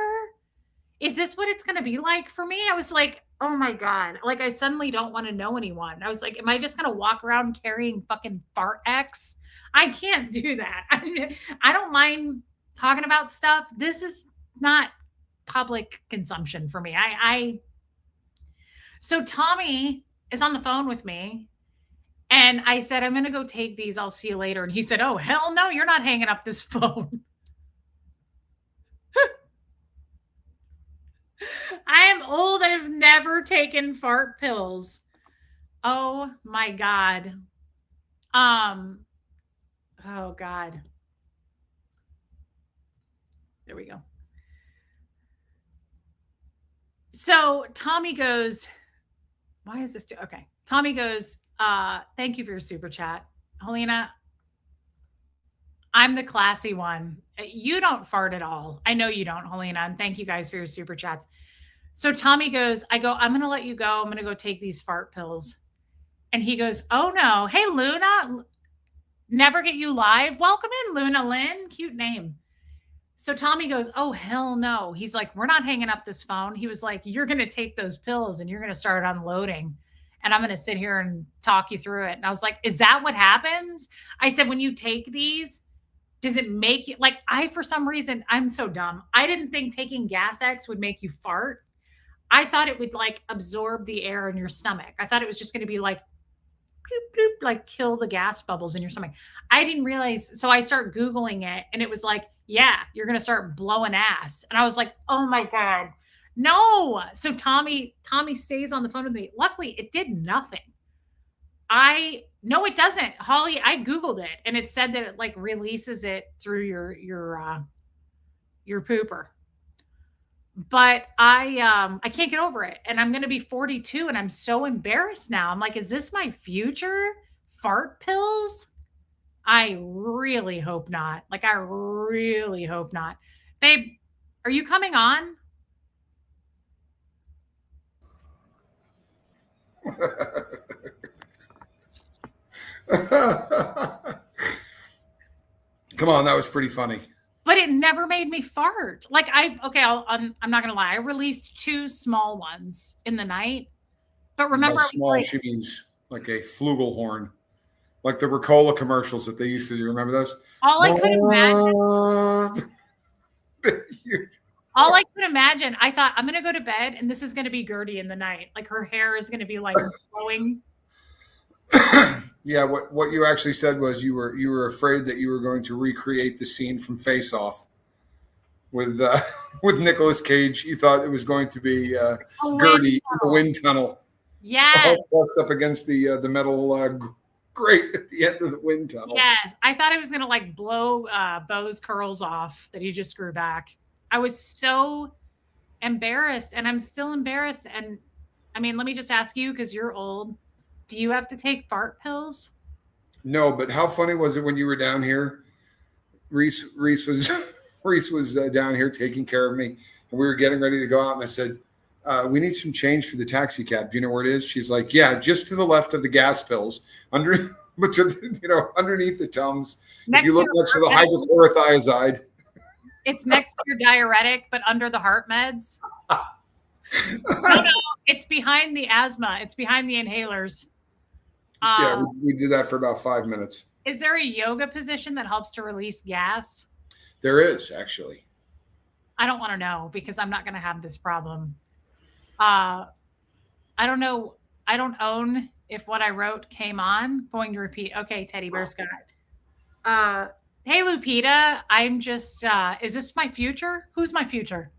A: Is this what it's going to be like for me? I was like, oh my God. Like, I suddenly don't want to know anyone. I was like, am I just going to walk around carrying fucking fart X? I can't do that. I don't mind talking about stuff. This is not public consumption for me. So Tommy is on the phone with me. And I said, "I'm going to go take these. I'll see you later." And he said, "Oh, hell no, you're not hanging up this phone." I am old. I've never taken fart pills. Oh my God. Oh God. There we go. So Tommy goes, why is this? Okay. Tommy goes, "Thank you for your super chat. Helena, I'm the classy one. You don't fart at all. I know you don't, Helena. And thank you guys for your super chats." So Tommy goes, "I'm going to let you go. I'm going to go take these fart pills." And he goes, "Oh no. Hey, Luna, never get you live. Welcome in, Luna Lynn. Cute name." So Tommy goes, "Oh, hell no." He's like, "We're not hanging up this phone." He was like, "You're going to take those pills and you're going to start unloading. And I'm going to sit here and talk you through it." And I was like, "Is that what happens?" I said, "When you take these, does it make you like?" For some reason, I'm so dumb. I didn't think taking Gas X would make you fart. I thought it would like absorb the air in your stomach. I thought it was just going to be like, bloop, bloop, like kill the gas bubbles in your stomach. I didn't realize. So I start Googling it and it was like, yeah, you're going to start blowing ass. And I was like, oh my God, no. So Tommy stays on the phone with me. Luckily, it did nothing. No, it doesn't. Holly, I Googled it and it said that it like releases it through your pooper. But I can't get over it. And I'm gonna be 42 and I'm so embarrassed now. I'm like, is this my future? Fart pills? I really hope not. Like, I really hope not. Babe, are you coming on?
B: Come on, that was pretty funny.
A: But it never made me fart. Like I'm not gonna lie. I released 2 small ones in the night. But
B: By
A: remember,
B: small,
A: like,
B: she means like a flugelhorn, like the Ricola commercials that they used to do. Remember those?
A: all I could imagine. All I could imagine, I thought, I'm gonna go to bed and this is gonna be Gertie in the night. Like her hair is gonna be like flowing.
B: Yeah, what you actually said was you were afraid that you were going to recreate the scene from Face Off with with Nicolas Cage. You thought it was going to be
A: A wind
B: Gertie in the
A: tunnel.
B: wind tunnel,
A: Yes.
B: all pressed up against the metal grate at the end of the wind tunnel.
A: Yes. I thought I was gonna like blow Bo's curls off that he just grew back. I was so embarrassed, and I'm still embarrassed. And I mean, let me just ask you, because you're old, do you have to take fart pills?
B: No, but how funny was it when you were down here? Reese was Reese was down here taking care of me, and we were getting ready to go out. And I said, "We need some change for the taxi cab. Do you know where it is?" She's like, "Yeah, just to the left of the gas pills, under, but underneath the Tums. If you look next to the hydrochlorothiazide."
A: It's next to your diuretic, but under the heart meds. No, it's behind the asthma. It's behind the inhalers.
B: Yeah, we did that for about 5 minutes.
A: Is there a yoga position that helps to release gas?
B: There is, actually.
A: I don't want to know because I'm not going to have this problem. I don't know. I don't own if what I wrote came on. Going to repeat. Okay, Teddy Bear Scott. Hey, Lupita. I'm just, is this my future? Who's my future?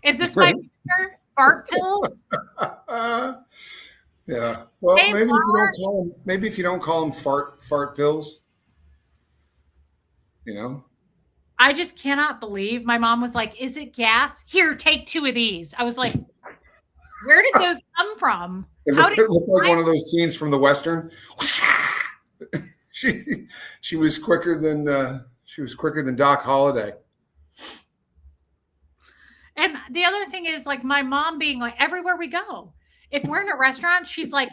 A: Is this my future? Fart pills?
B: Yeah. Well,
A: Hey,
B: maybe if you don't call them fart pills,
A: I just cannot believe my mom was like, "Is it gas? Here, take 2 of these." I was like, "Where did those come from?"
B: It looked like one of those scenes from the Western. She was quicker than Doc Holliday.
A: And the other thing is like my mom being like, everywhere we go, if we're in a restaurant, she's like,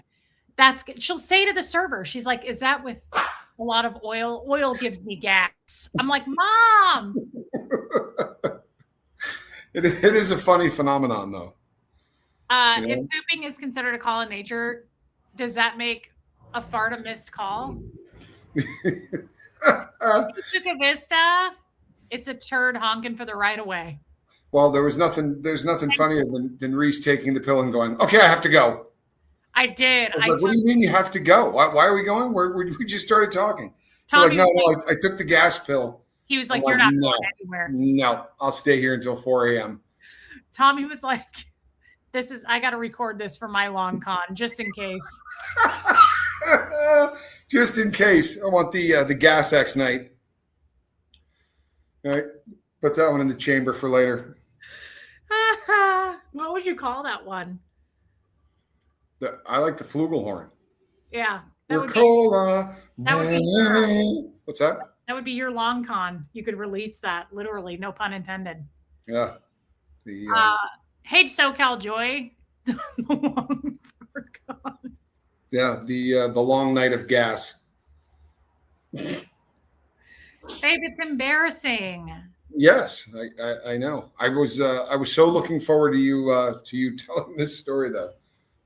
A: she'll say to the server, she's like, "Is that with a lot of oil? Oil gives me gas." I'm like, "Mom."
B: It is a funny phenomenon, though.
A: If pooping is considered a call in nature, does that make a fart a missed call? Chuca Vista, it's a turd honking for the right of way.
B: Well, there's nothing funnier than Reese taking the pill and going, "Okay, I have to go."
A: I did.
B: I was like, "What do you mean you have to go? Why are we going? We just started talking."
A: Tommy,
B: like, no, I took the gas pill.
A: He was like, "You're not going anywhere."
B: No, I'll stay here until 4 a.m.
A: Tommy was like, I got to record this for my long con, just in case.
B: Just in case. I want the Gas X night. All right. Put that one in the chamber for later.
A: What would you call that one?
B: I like the flugelhorn.
A: Yeah.
B: Ricola. What's that?
A: That would be your long con. You could release that, literally, no pun intended.
B: Yeah.
A: Hey, SoCal Joy.
B: Yeah, the long night of gas.
A: Babe, it's embarrassing.
B: Yes, I know. I was so looking forward to you telling this story, though.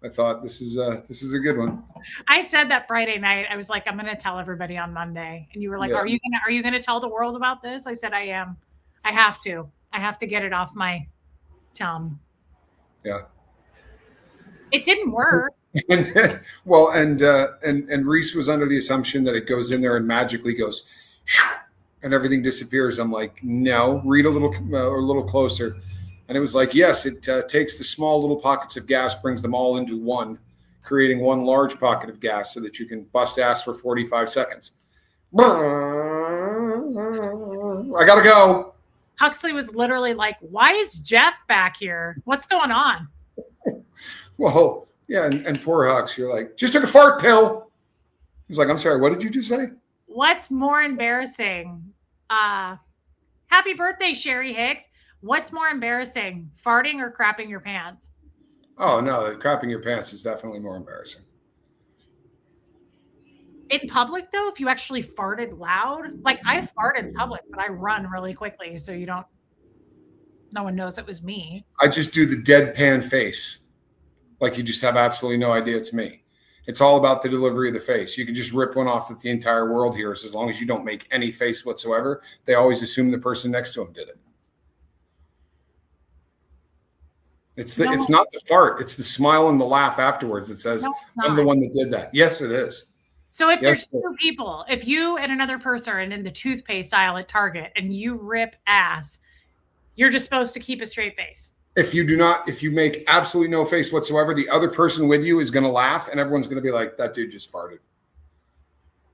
B: I thought this is a good one.
A: I said that Friday night. I was like, I'm going to tell everybody on Monday, and you were like, yeah. Are you gonna tell the world about this? I said, I am. I have to get it off my tongue.
B: Yeah.
A: It didn't work.
B: Well, and Reese was under the assumption that it goes in there and magically goes, and everything disappears. I'm like, no, read a little closer. And it was like, yes, it takes the small little pockets of gas, brings them all into one, creating one large pocket of gas so that you can bust ass for 45 seconds. I got to go.
A: Huxley was literally like, why is Jeff back here? What's going on?
B: Well, yeah, and poor Hux, you're like, just took a fart pill. He's like, I'm sorry, what did you just say?
A: What's more embarrassing? Happy birthday, Sherry Hicks. What's more embarrassing, farting or crapping your pants?
B: Oh, no, crapping your pants is definitely more embarrassing.
A: In public, though, if you actually farted loud, like I fart in public, but I run really quickly so no one knows it was me.
B: I just do the deadpan face. Like you just have absolutely no idea it's me. It's all about the delivery of the face. You can just rip one off that the entire world hears as long as you don't make any face whatsoever. They always assume the person next to them did it. It's
A: No,
B: not the fart. It's the smile and the laugh afterwards that says,
A: no, it's
B: I'm the
A: not.
B: one that did that. Yes, it is.
A: So if there's
B: Yes.
A: two people, if you and another person are in the toothpaste aisle at Target and you rip ass, you're just supposed to keep a straight face.
B: If you make absolutely no face whatsoever, the other person with you is going to laugh and everyone's going to be like, that dude just farted.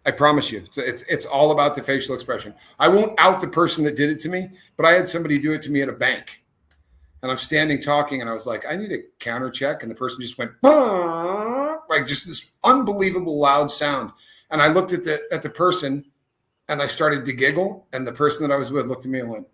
B: I promise you. It's all about the facial expression. I won't out the person that did it to me, but I had somebody do it to me at a bank. And I'm standing talking and I was like, I need a counter check. And the person just went, like just this unbelievable loud sound. And I looked at the person and I started to giggle. And the person that I was with looked at me and went,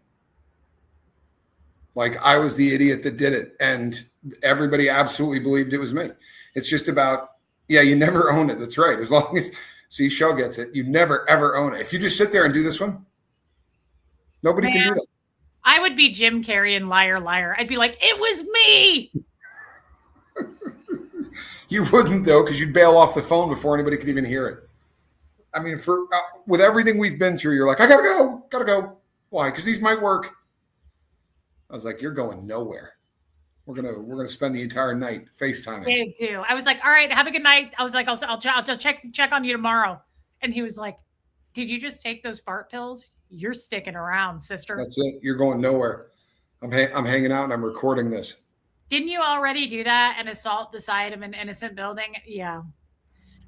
B: like I was the idiot that did it. And everybody absolutely believed it was me. It's just about, yeah, you never own it. That's right. As long as Seashell gets it, you never, ever own it. If you just sit there and do this one, nobody can do that.
A: I would be Jim Carrey in Liar Liar. I'd be like, it was me.
B: You wouldn't though, because you'd bail off the phone before anybody could even hear it. I mean, with everything we've been through, you're like, I gotta go. Why? Because these might work. I was like, you're going nowhere. We're gonna spend the entire night FaceTiming.
A: I did too. I was like, all right, have a good night. I was like, I'll just check on you tomorrow. And he was like, did you just take those fart pills? You're sticking around, sister.
B: That's it. You're going nowhere. I'm hanging out and I'm recording this.
A: Didn't you already do that and assault the side of an innocent building? Yeah.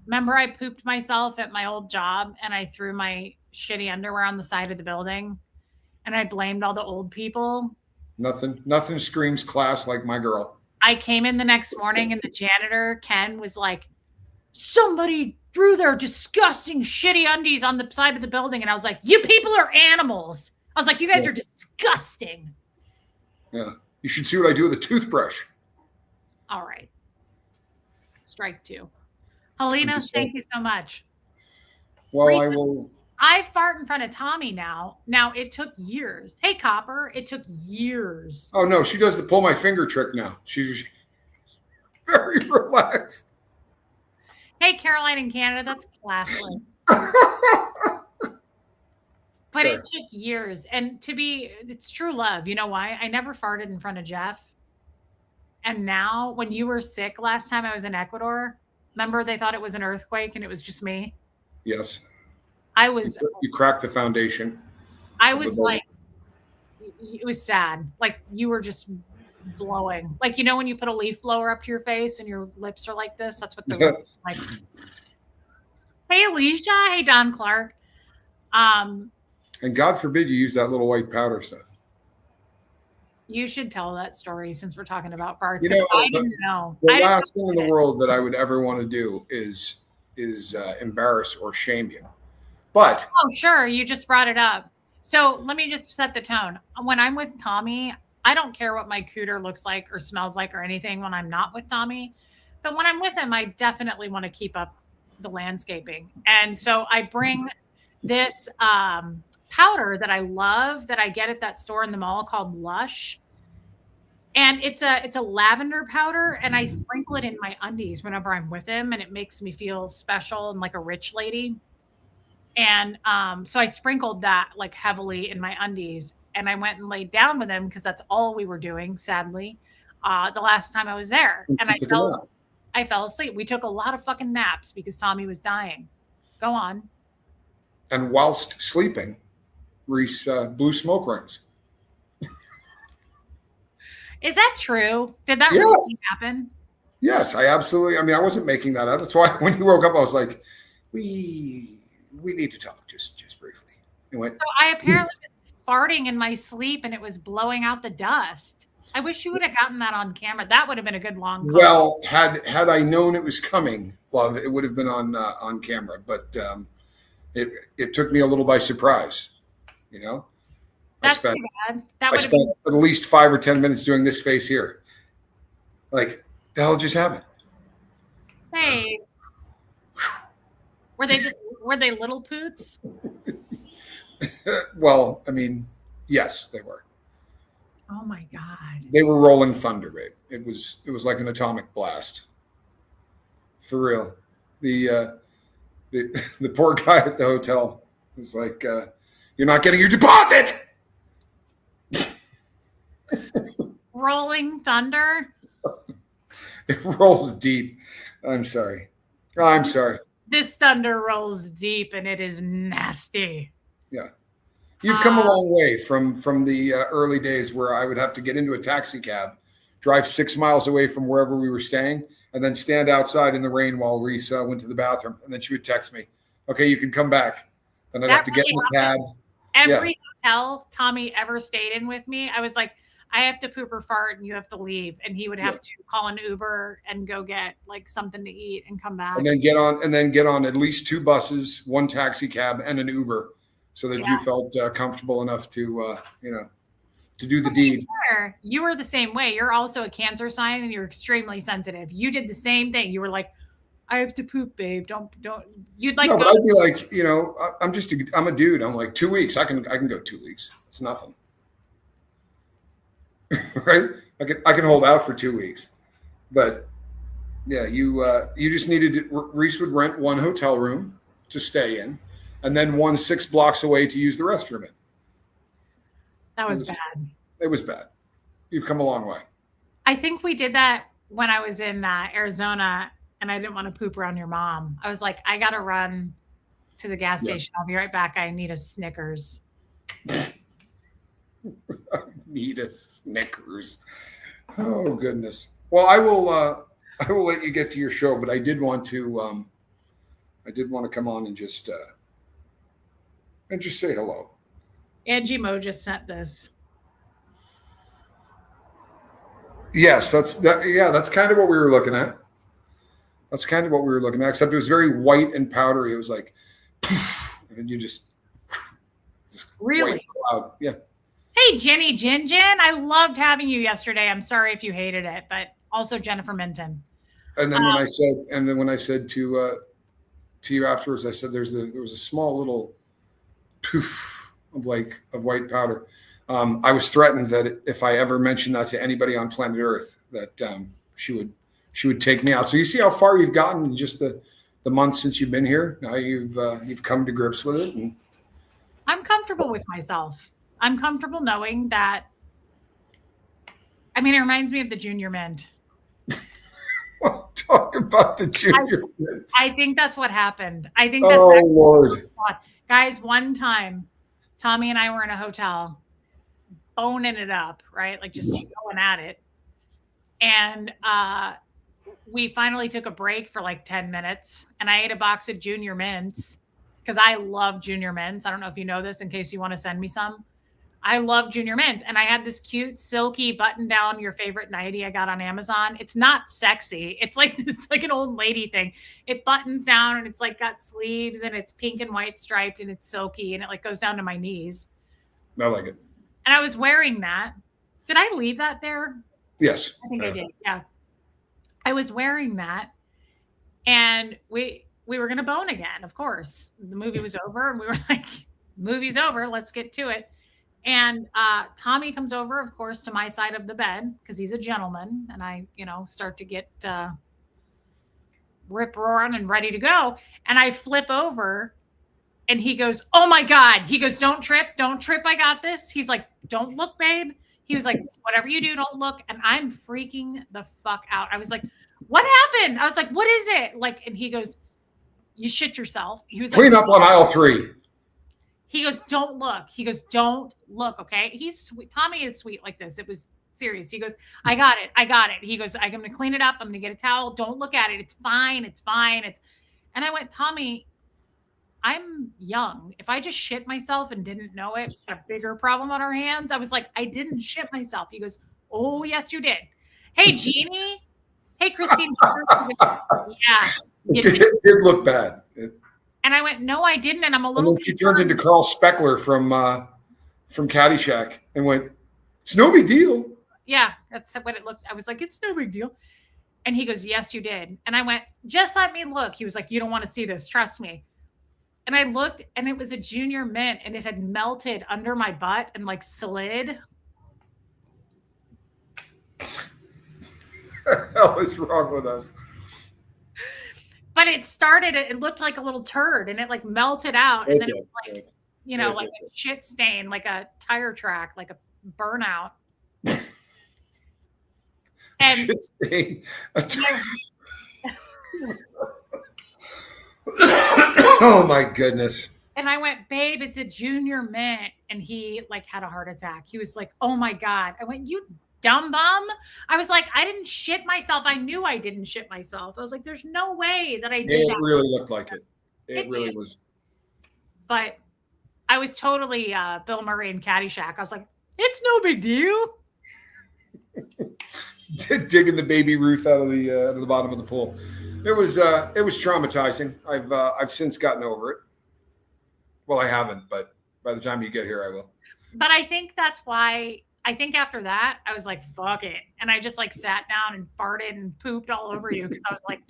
A: Remember I pooped myself at my old job and I threw my shitty underwear on the side of the building and I blamed all the old people.
B: Nothing screams class like my girl.
A: I came in the next morning and the janitor, Ken, was like, somebody threw their disgusting shitty undies on the side of the building. And I was like, you people are animals. I was like, you guys are disgusting.
B: Yeah. You should see what I do with a toothbrush.
A: All right. Strike two. Helena, thank you so much.
B: Well, I will.
A: I fart in front of Tommy now. Now, it took years. Hey, Copper, it took years.
B: Oh, no, she does the pull my finger trick now. She's very relaxed.
A: Hey, Caroline in Canada, that's classless. But it took years. And it's true love. You know why? I never farted in front of Jeff. And now, when you were sick last time I was in Ecuador, remember they thought it was an earthquake and it was just me?
B: Yes. You cracked the foundation.
A: I was like, it was sad. Like you were just blowing. Like, you know, when you put a leaf blower up to your face and your lips are like this, that's what they're like. Hey, Alicia. Hey, Don Clark.
B: And God forbid you use that little white powder stuff.
A: You should tell that story since we're talking about farts.
B: You know,
A: I didn't know.
B: The last thing in the world that I would ever want to do is embarrass or shame you. But
A: oh, sure, you just brought it up. So let me just set the tone. When I'm with Tommy, I don't care what my cooter looks like or smells like or anything when I'm not with Tommy. But when I'm with him, I definitely want to keep up the landscaping. And so I bring this powder that I love that I get at that store in the mall called Lush. And it's a lavender powder, and I sprinkle it in my undies whenever I'm with him, and it makes me feel special and like a rich lady. And so I sprinkled that like heavily in my undies, and I went and laid down with him because that's all we were doing, sadly, the last time I was there. And I fell asleep. We took a lot of fucking naps because Tommy was dying. Go on.
B: And whilst sleeping, Reese blew smoke rings.
A: Is that true? Did that really happen?
B: Yes, I wasn't making that up. That's why when you woke up, I was like, we need to talk just briefly. So
A: I apparently was farting in my sleep and it was blowing out the dust. I wish you would have gotten that on camera. That would have been a good long call.
B: Well, had I known it was coming, love, it would have been on camera. But it took me a little by surprise, you know.
A: That's too bad.
B: I spent at least 5 or 10 minutes doing this face here. Like, the hell just happened?
A: Hey. Were they little poots?
B: Well, I mean, yes, they were.
A: Oh my God.
B: They were rolling thunder, babe. It was like an atomic blast. For real. The poor guy at the hotel was like, you're not getting your deposit.
A: Rolling thunder.
B: It rolls deep. I'm sorry. I'm sorry.
A: This thunder rolls deep and it is nasty.
B: Yeah. You've come a long way from the early days where I would have to get into a taxi cab, drive 6 miles away from wherever we were staying, and then stand outside in the rain while Reese went to the bathroom. And then she would text me, okay, you can come back. Then I'd have to get in the cab.
A: Every hotel Tommy ever stayed in with me, I was like, I have to poop or fart and you have to leave. And he would have to call an Uber and go get like something to eat and come back.
B: And then get on at least 2 buses, 1 taxi cab, and an Uber so that you felt comfortable enough to, to do the deed.
A: Sure. You were the same way. You're also a Cancer sign and you're extremely sensitive. You did the same thing. You were like, I have to poop, babe. Don't. You'd like.
B: No, but I'd be like, I'm a dude. I'm like 2 weeks. I can go 2 weeks. It's nothing, right? I can hold out for 2 weeks, but yeah, you just needed to, Reese would rent 1 hotel room to stay in, and then 1 6 blocks away to use the restroom in.
A: That was bad.
B: It was bad. You've come a long way.
A: I think we did that when I was in Arizona. And I didn't want to poop around your mom. I was like, I got to run to the gas station. I'll be right back. I need a Snickers.
B: I need a Snickers. Oh, goodness. Well, I will let you get to your show, but I did want to come on and just say hello.
A: Angie Mo just sent this.
B: Yes, that's kind of what we were looking at. That's kind of what we were looking at, except it was very white and powdery. It was like, poof, and you just
A: really
B: white cloud. Yeah.
A: Hey, Jenny Jin, I loved having you yesterday. I'm sorry if you hated it, but also Jennifer Minton.
B: And then when I said to you afterwards, I said there was a small little poof of white powder. I was threatened that if I ever mentioned that to anybody on planet Earth, that she would take me out. So you see how far you've gotten in just the months since you've been here. Now you've come to grips with it. And
A: I'm comfortable with myself. I'm comfortable knowing that. I mean, it reminds me of the Junior Mint.
B: Talk about the Junior Mint.
A: I think that's what happened. I think that's
B: Lord.
A: Guys, one time, Tommy and I were in a hotel, boning it up, right? Like just going at it. And we finally took a break for like 10 minutes and I ate a box of Junior Mints because I love Junior Mints. I don't know if you know this in case you want to send me some. I love Junior Mints. And I had this cute silky button down your favorite nightie I got on Amazon. It's not sexy. It's like an old lady thing. It buttons down and it's like got sleeves and it's pink and white striped and it's silky and it like goes down to my knees.
B: I like it.
A: And I was wearing that. Did I leave that there?
B: Yes.
A: I think I did. Yeah. I was wearing that and we were going to bone again. Of course, the movie was over and we were like, movie's over. Let's get to it. And Tommy comes over, of course, to my side of the bed because he's a gentleman. And I, start to get rip roaring and ready to go. And I flip over and he goes, oh my God. He goes, don't trip. I got this. He's like, don't look, babe. He was like, whatever you do, don't look. And I'm freaking the fuck out. I was like, what happened? I was like, what is it? Like, and he goes, you shit yourself. He was
B: clean
A: like,
B: up on aisle 3.
A: He goes, don't look. He goes, don't look. Okay. He's sweet. Tommy is sweet like this. It was serious. He goes, I got it. He goes, I'm going to clean it up. I'm going to get a towel. Don't look at it. It's fine. And I went, Tommy, I'm young. If I just shit myself and didn't know it, a bigger problem on our hands. I was like, I didn't shit myself. He goes, oh, yes, you did. Hey, Jeannie. Hey, Christine. Yeah.
B: It did look bad.
A: And I went, no, I didn't. And I'm a little.
B: She turned into Carl Speckler from Caddyshack and went, it's no big deal.
A: Yeah, that's what it looked. I was like, it's no big deal. And he goes, yes, you did. And I went, just let me look. He was like, you don't want to see this. Trust me. And I looked and it was a Junior Mint and it had melted under my butt and like slid.
B: What the hell is wrong with us?
A: But it looked like a little turd and it like melted out. And then it was like, like a shit stain, like a tire track, like a burnout. And
B: Shit stain.
A: my-
B: Oh my goodness.
A: and I went, babe, it's a junior mint. And he like had a heart attack. He was like, oh my God. I went, you dumb bum. I was like, I didn't shit myself. I knew I didn't shit myself. I was like, there's no way that I did
B: It
A: that.
B: really looked like it. It
A: It
B: really
A: did.
B: was.
A: But I was totally Bill Murray in Caddyshack. I was like, it's no big deal.
B: Digging the baby Ruth out of the bottom of the pool. It was traumatizing. I've since gotten over it. Well, I haven't, but by the time you get here, I will.
A: But I think that's why I think after that, I was like, fuck it. And I just like sat down and farted and pooped all over you because I was like,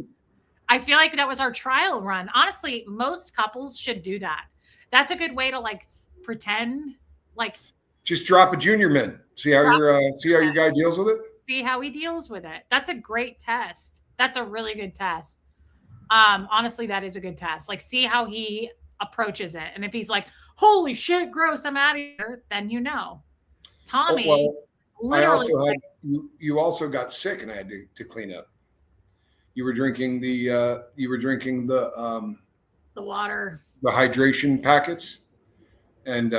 A: I feel like that was our trial run. Honestly, most couples should do that. That's a good way to like pretend, like
B: just drop a junior mint. See how your guy deals with it.
A: see how he deals with it. That's a great test. That's a really good test. Honestly, that is a good test. Like, see how he approaches it. And if he's like, holy shit, gross, I'm out of here, then you know. Tommy,
B: I also had you also got sick and I had to clean up. You were drinking the
A: water,
B: the hydration packets, and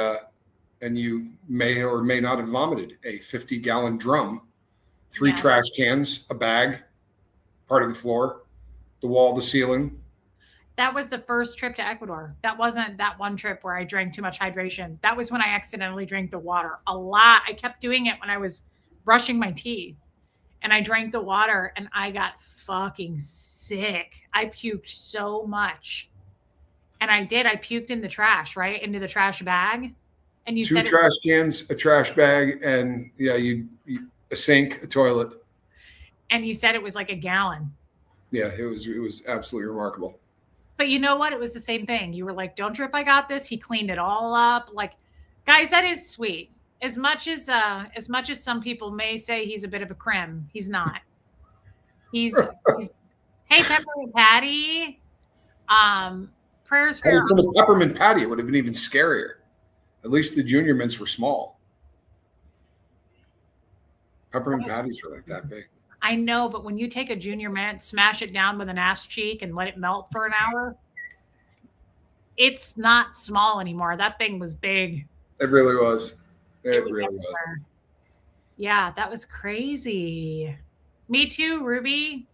B: you may or may not have vomited a 50-gallon drum, 3 trash cans, a bag, part of the floor, the wall, the ceiling.
A: That was the first trip to Ecuador. That wasn't that one trip where I drank too much hydration. That was when I accidentally drank the water a lot. I kept doing it when I was brushing my teeth, and I drank the water and I got fucking sick. I puked so much. And I puked in the trash, right? Into the trash bag. And you
B: 2
A: said
B: trash cans, a trash bag, and a sink, a toilet.
A: And you said it was like a gallon.
B: Yeah, it was absolutely remarkable.
A: But you know what? It was the same thing. You were like, don't drip, I got this. He cleaned it all up. Like, guys, that is sweet. As much as some people may say he's a bit of a crim, he's not. He's hey, Peppermint Patty. Prayers for your
B: Peppermint Patty, it would have been even scarier. At least the junior mints were small. Peppermint patties were like that big.
A: I know, but when you take a junior mint, smash it down with an ass cheek and let it melt for an hour, it's not small anymore. That thing was big.
B: It really was. It really was.
A: Yeah, that was crazy. Me too, Ruby.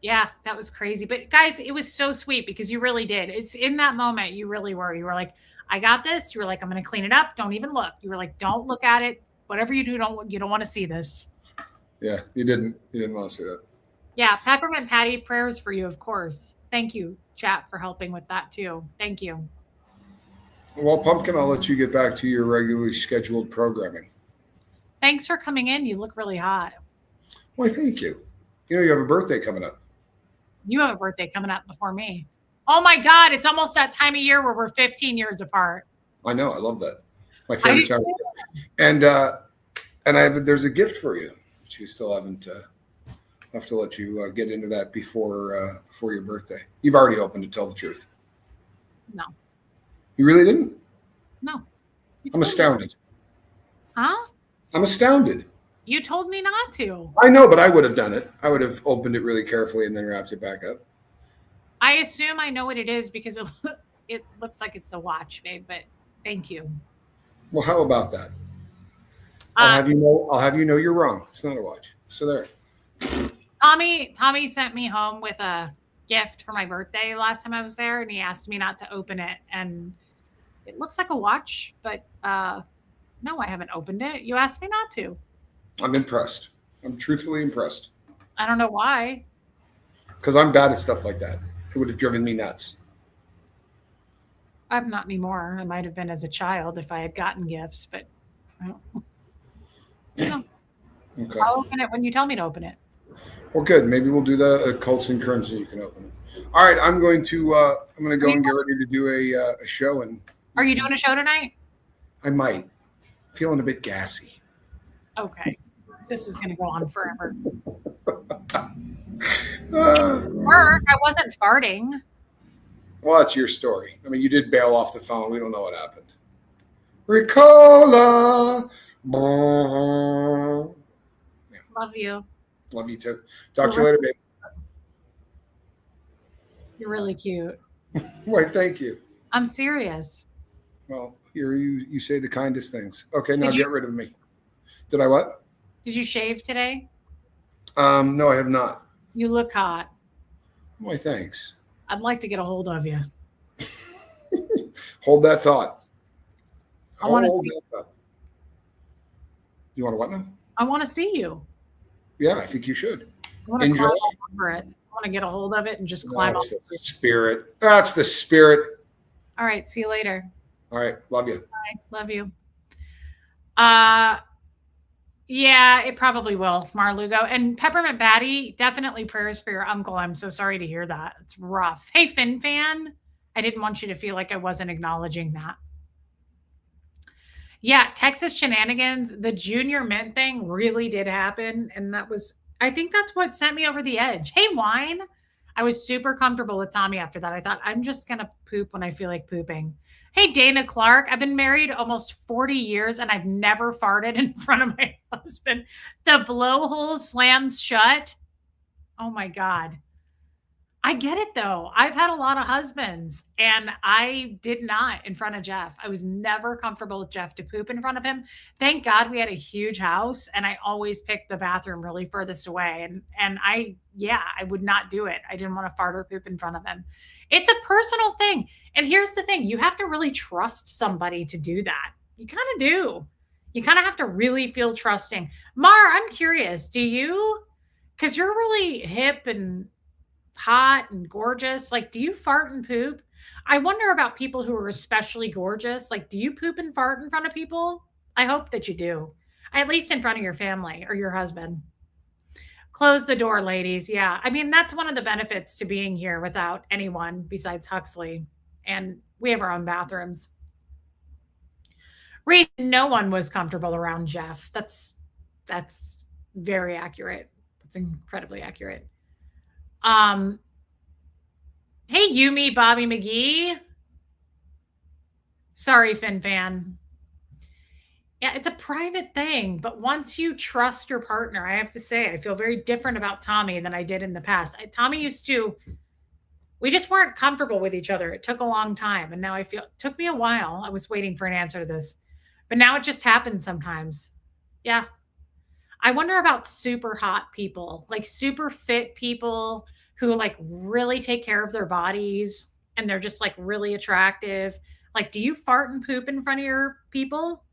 A: Yeah, that was crazy. But guys, it was so sweet because you really did. It's in that moment you really were. You were like, I got this. You were like, I'm going to clean it up. Don't even look. You were like, don't look at it. Whatever you do, you don't want to see this.
B: Yeah, you didn't want to see that.
A: Yeah, Peppermint Patty, prayers for you, of course. Thank you, chat, for helping with that too. Thank you.
B: Well, Pumpkin, I'll let you get back to your regularly scheduled programming.
A: Thanks for coming in. You look really hot.
B: Why, thank you. You know, you have a birthday coming up.
A: You have a birthday coming up before me. Oh my God, it's almost that time of year where we're 15 years apart.
B: I know. I love that. My favorite time. And there's a gift for you. You still haven't. I have to let you get into that before your birthday. You've already opened it. Tell the truth.
A: No.
B: You really didn't?
A: No.
B: I'm astounded.
A: Huh?
B: I'm astounded.
A: You told me not to.
B: I know, but I would have done it. I would have opened it really carefully and then wrapped it back up.
A: I assume I know what it is because it looks like it's a watch, babe. But thank you.
B: Well, how about that? I'll have you know you're wrong. It's not a watch. So there.
A: Tommy sent me home with a gift for my birthday last time I was there, and he asked me not to open it. And it looks like a watch, but no, I haven't opened it. You asked me not to.
B: I'm impressed. I'm truthfully impressed.
A: I don't know why.
B: Because I'm bad at stuff like that. It would have driven me nuts.
A: I'm not anymore. I might have been as a child if I had gotten gifts, but I don't. No.
B: Okay.
A: I'll open it when you tell me to open it.
B: Well, good. Maybe we'll do the Colts and Crimson. You can open it. All right. I'm going to go and get ready to do a show. And
A: are you doing a show tonight?
B: I might. Feeling a bit gassy.
A: Okay. This is going to go on forever. Work. I wasn't farting.
B: Well, that's your story. I mean, you did bail off the phone. We don't know what happened. Ricola.
A: Love you.
B: Love you too. Talk to you later, babe.
A: You're really cute.
B: Why, thank you.
A: I'm serious.
B: Well, you say the kindest things. Okay, now
A: Did you
B: get rid of me. Did I what?
A: did you shave today?
B: No, I have not.
A: You look hot.
B: Why, thanks.
A: I'd like to get a hold of you.
B: Hold that thought.
A: I want to
B: Hold
A: see
B: that thought. You want to what now?
A: I want to see you.
B: Yeah, I think you should.
A: I want to
B: Enjoy.
A: climb all over it. I want to get a hold of it and just climb
B: That's
A: over
B: the
A: it.
B: spirit. That's the spirit.
A: All right, see you later.
B: All right, love you.
A: Bye. Love you. Uh yeah, it probably will, Marlugo. And Peppermint Patty, definitely prayers for your uncle. I'm so sorry to hear that. It's rough. Hey, Fin Fan, I didn't want you to feel like I wasn't acknowledging that. Yeah, Texas shenanigans, the junior mint thing really did happen. And I think that's what sent me over the edge. Hey, Wine. I was super comfortable with Tommy after that. I thought, I'm just going to poop when I feel like pooping. Hey, Dana Clark. I've been married almost 40 years and I've never farted in front of my husband. The blowhole slams shut. Oh my God. I get it though. I've had a lot of husbands and I did not in front of Jeff. I was never comfortable with Jeff to poop in front of him. Thank God we had a huge house and I always picked the bathroom really furthest away. And I would not do it. I didn't want to fart or poop in front of him. It's a personal thing. And here's the thing, you have to really trust somebody to do that. You kind of do. You kind of have to really feel trusting. Mar, I'm curious, do you? Because you're really hip and hot and gorgeous. Like, do you fart and poop? I wonder about people who are especially gorgeous. Like, do you poop and fart in front of people? I hope that you do, at least in front of your family or your husband. Close the door, ladies. Yeah. I mean, that's one of the benefits to being here without anyone besides Huxley. And we have our own bathrooms. Reason no one was comfortable around Jeff. That's very accurate. That's incredibly accurate. Hey, Yumi, Bobby McGee. Sorry, Fin Fan. Yeah, it's a private thing, but once you trust your partner, I have to say, I feel very different about Tommy than I did in the past. We just weren't comfortable with each other. It took a long time. And now it took me a while. I was waiting for an answer to this, but now it just happens sometimes. Yeah. I wonder about super hot people, like super fit people who like really take care of their bodies and they're just like really attractive. Like, do you fart and poop in front of your people?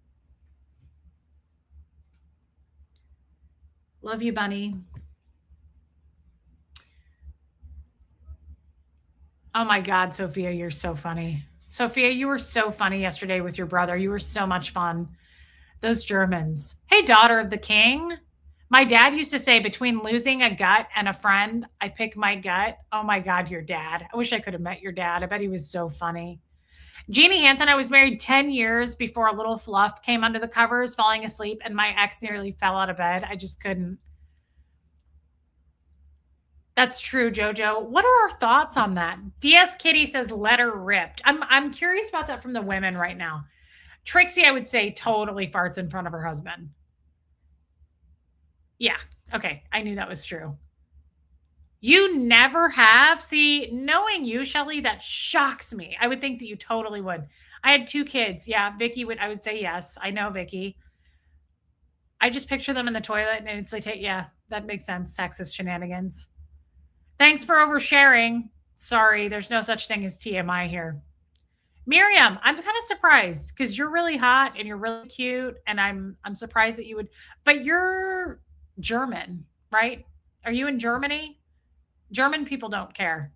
A: Love you, Bunny. Oh my God, Sophia, you're so funny. Sophia, you were so funny yesterday with your brother. You were so much fun. Those Germans. Hey, daughter of the king. My dad used to say, between losing a gut and a friend, I pick my gut. Oh my God, your dad. I wish I could have met your dad. I bet he was so funny. Jeannie Hansen, I was married 10 years before a little fluff came under the covers, falling asleep, and my ex nearly fell out of bed. I just couldn't. That's true, Jojo. What are our thoughts on that? DS Kitty says letter ripped. I'm curious about that from the women right now. Trixie, I would say, totally farts in front of her husband. Yeah. Okay. I knew that was true. You never have? See, knowing you, Shelly, that shocks me. I would think that you totally would. I had 2 kids. Yeah, I would say yes. I know Vicky. I just picture them in the toilet and it's like, hey, yeah, that makes sense. Texas shenanigans. Thanks for oversharing. Sorry, there's no such thing as TMI here. Miriam, I'm kind of surprised because you're really hot and you're really cute, and I'm surprised that you would. But you're German, right? Are you in Germany? German people don't care.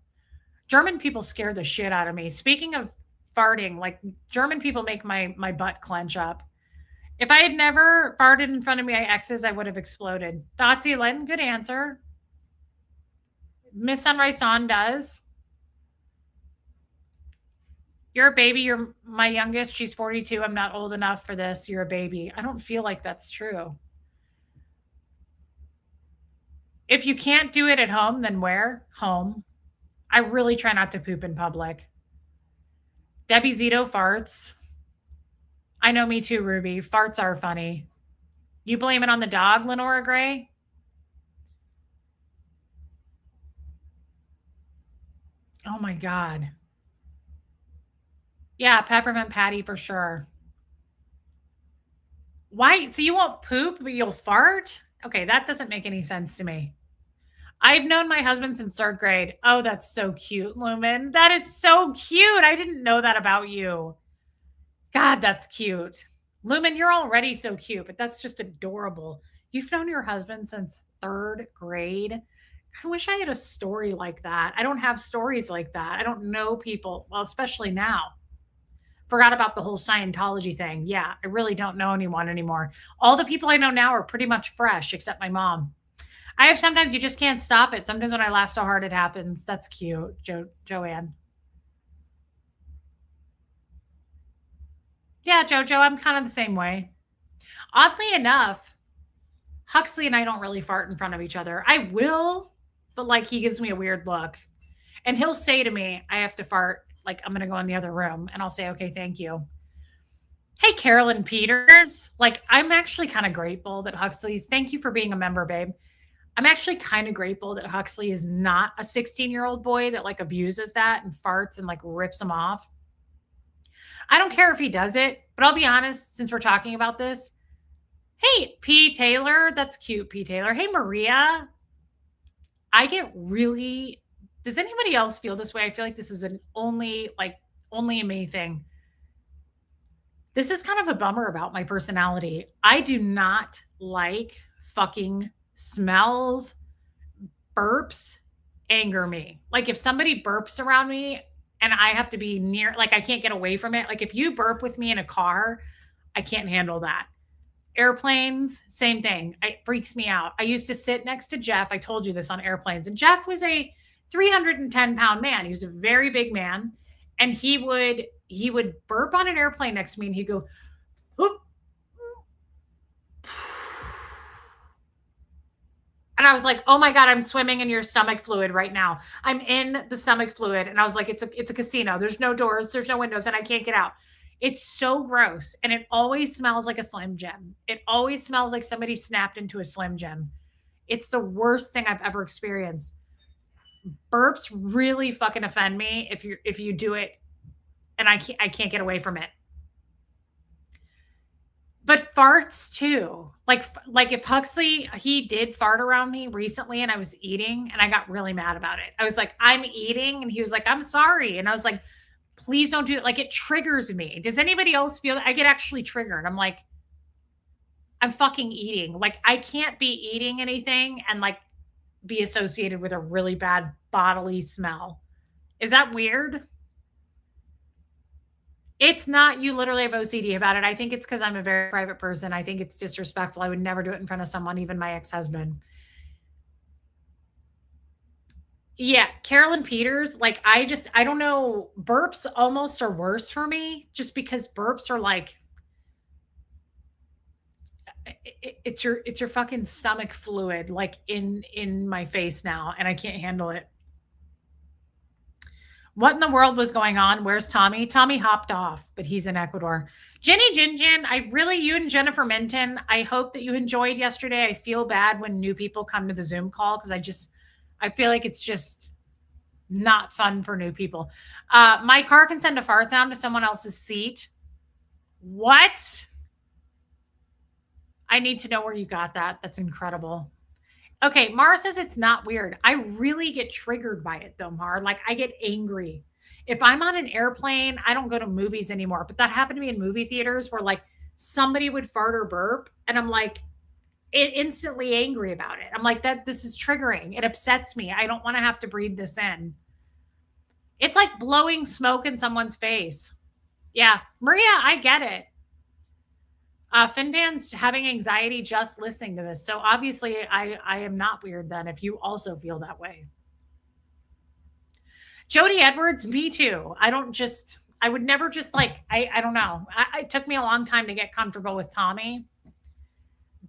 A: German people scare the shit out of me. Speaking of farting, like German people make my butt clench up. If I had never farted in front of my exes, I would have exploded. Dotsie Len, good answer. Miss Sunrise Dawn does. You're a baby. You're my youngest. She's 42. I'm not old enough for this. You're a baby. I don't feel like that's true. If you can't do it at home, then where? Home. I really try not to poop in public. Debbie Zito farts. I know, me too, Ruby. Farts are funny. You blame it on the dog, Lenora Gray? Oh my God. Yeah, peppermint patty for sure. Why? So you won't poop, but you'll fart? Okay, that doesn't make any sense to me. I've known my husband since 3rd grade. Oh, that's so cute, Lumen. That is so cute. I didn't know that about you. God, that's cute. Lumen, you're already so cute, but that's just adorable. You've known your husband since 3rd grade. I wish I had a story like that. I don't have stories like that. I don't know people, well, especially now. Forgot about the whole Scientology thing. Yeah, I really don't know anyone anymore. All the people I know now are pretty much fresh, except my mom. I have sometimes you just can't stop it. Sometimes when I laugh so hard it happens. That's cute, Joanne. Yeah, Jojo, I'm kind of the same way. Oddly enough, Huxley and I don't really fart in front of each other. I will, but like he gives me a weird look. And he'll say to me, I have to fart, like I'm gonna go in the other room. And I'll say, okay, thank you. Hey, Carolyn Peters. Like, I'm actually kind of grateful that Huxley's, thank you for being a member, babe. I'm actually kind of grateful that Huxley is not a 16-year-old boy that like abuses that and farts and like rips him off. I don't care if he does it, but I'll be honest, since we're talking about this. Hey, P. Taylor. That's cute, P. Taylor. Hey, Maria. I get really, does anybody else feel this way? I feel like this is an only a me thing. This is kind of a bummer about my personality. I do not like fucking smells, burps anger me. Like if somebody burps around me and I have to be near, like I can't get away from it. Like if you burp with me in a car, I can't handle that. Airplanes, same thing. It freaks me out. I used to sit next to Jeff. I told you this on airplanes. And Jeff was a 310-pound man. He was a very big man. And he would burp on an airplane next to me and he'd go, whoop. And I was like, oh my God, I'm swimming in your stomach fluid right now. I'm in the stomach fluid. And I was like, it's a casino. There's no doors, there's no windows, and I can't get out. It's so gross. And it always smells like a Slim Jim. It always smells like somebody snapped into a Slim Jim. It's the worst thing I've ever experienced. Burps really fucking offend me if you do it and I can't get away from it. But farts too. Like if Huxley he did fart around me recently and I was eating and I got really mad about it. I was like, "I'm eating." And he was like, "I'm sorry." And I was like, "Please don't do that." Like it triggers me. Does anybody else feel that? I get actually triggered. I'm like, "I'm fucking eating." Like I can't be eating anything and like be associated with a really bad bodily smell. Is that weird? It's not, you literally have OCD about it. I think it's because I'm a very private person. I think it's disrespectful. I would never do it in front of someone, even my ex-husband. Yeah, Carolyn Peters, like I don't know, burps almost are worse for me just because burps are like it's your fucking stomach fluid like in my face now and I can't handle it. What in the world was going on? Where's Tommy? Tommy hopped off, but he's in Ecuador. Jenny Jinjin, you and Jennifer Minton, I hope that you enjoyed yesterday. I feel bad when new people come to the Zoom call because I feel like it's just not fun for new people. My car can send a fart sound to someone else's seat. What? I need to know where you got that. That's incredible. Okay, Mara says it's not weird. I really get triggered by it though, Mara. Like I get angry. If I'm on an airplane, I don't go to movies anymore, but that happened to me in movie theaters where like somebody would fart or burp and I'm like instantly angry about it. I'm like that this is triggering. It upsets me. I don't want to have to breathe this in. It's like blowing smoke in someone's face. Yeah, Maria, I get it. Finvan's having anxiety just listening to this. So obviously, I am not weird then if you also feel that way. Jody Edwards, me too. I would never just like, I don't know. It took me a long time to get comfortable with Tommy.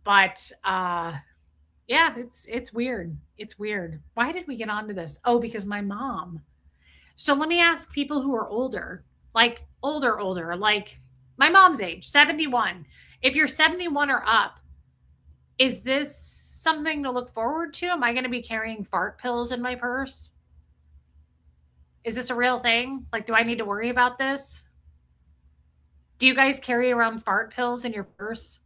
A: But yeah, it's weird. It's weird. Why did we get onto this? Oh, because my mom. So let me ask people who are older, like older, like my mom's age, 71. If you're 71 or up, is this something to look forward to? Am I going to be carrying fart pills in my purse? Is this a real thing? Like, do I need to worry about this? Do you guys carry around fart pills in your purse?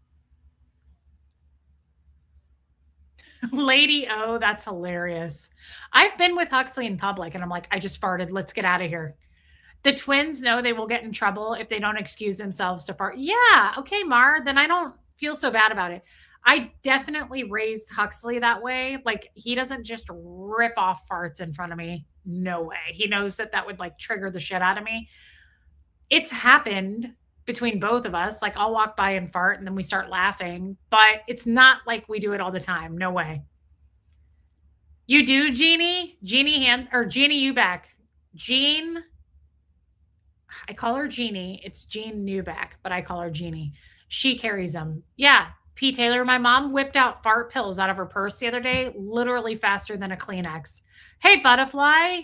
A: Lady O, that's hilarious. I've been with Huxley in public and I'm like, I just farted. Let's get out of here. The twins know they will get in trouble if they don't excuse themselves to fart. Yeah. Okay, Mar. Then I don't feel so bad about it. I definitely raised Huxley that way. Like, he doesn't just rip off farts in front of me. No way. He knows that that would like trigger the shit out of me. It's happened between both of us. Like, I'll walk by and fart and then we start laughing, but it's not like we do it all the time. No way. You do, Jeannie? Jeannie Hand or Jeannie Euback. Jean, I call her Jeannie. It's Jean Newback, but I call her Jeannie. She carries them. Yeah. P. Taylor, my mom whipped out fart pills out of her purse the other day, literally faster than a Kleenex. Hey, butterfly.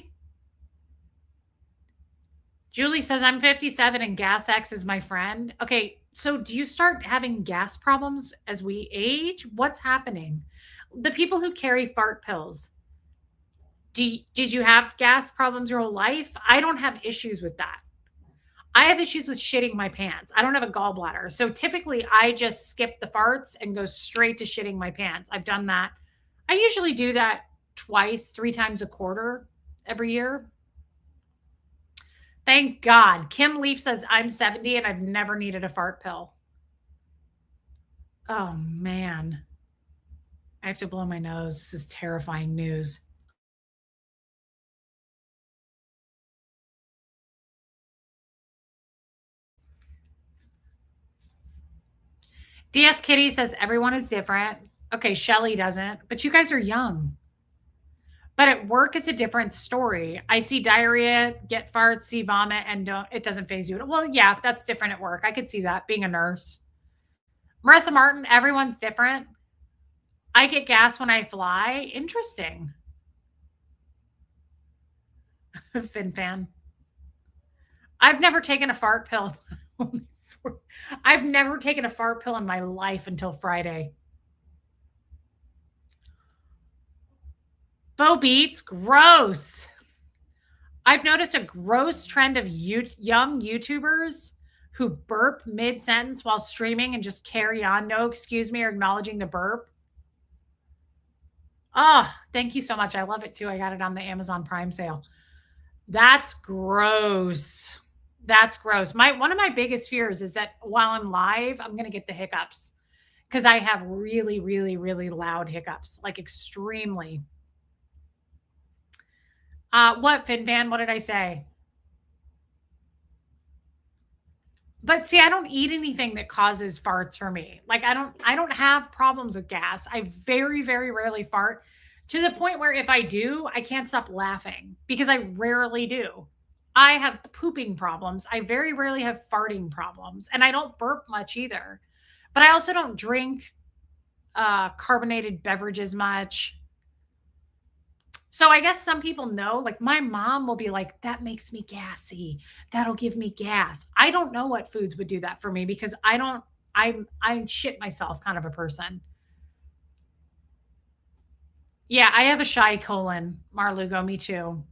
A: Julie says, I'm 57 and Gas X is my friend. Okay, so do you start having gas problems as we age? What's happening? The people who carry fart pills, did you have gas problems your whole life? I don't have issues with that. I have issues with shitting my pants. I don't have a gallbladder. So typically I just skip the farts and go straight to shitting my pants. I've done that. I usually do that twice, 3 times a quarter every year. Thank God. Kim Leaf says, I'm 70 and I've never needed a fart pill. Oh, man. I have to blow my nose. This is terrifying news. DS Kitty says, everyone is different. Okay, Shelly doesn't, but you guys are young. But at work, it's a different story. I see diarrhea, get farts, see vomit, and it doesn't phase you. Well, yeah, that's different at work. I could see that being a nurse. Marissa Martin, everyone's different. I get gas when I fly. Interesting. Fin fan. I've never taken a fart pill. I've never taken a fart pill in my life until Friday. Bo Beats, gross. I've noticed a gross trend of young YouTubers who burp mid sentence while streaming and just carry on. No excuse me or acknowledging the burp. Oh, thank you so much. I love it too. I got it on the Amazon Prime sale. That's gross. That's gross. One of my biggest fears is that while I'm live, I'm going to get the hiccups because I have really, really, really loud hiccups, like extremely. What, FinFan? What did I say? But see, I don't eat anything that causes farts for me. Like, I don't have problems with gas. I very, very rarely fart to the point where if I do, I can't stop laughing because I rarely do. I have pooping problems. I very rarely have farting problems, and I don't burp much either. But I also don't drink carbonated beverages much. So I guess some people know, like my mom will be like, that makes me gassy. That'll give me gas. I don't know what foods would do that for me because I shit myself kind of a person. Yeah, I have a shy colon, Marlugo, me too.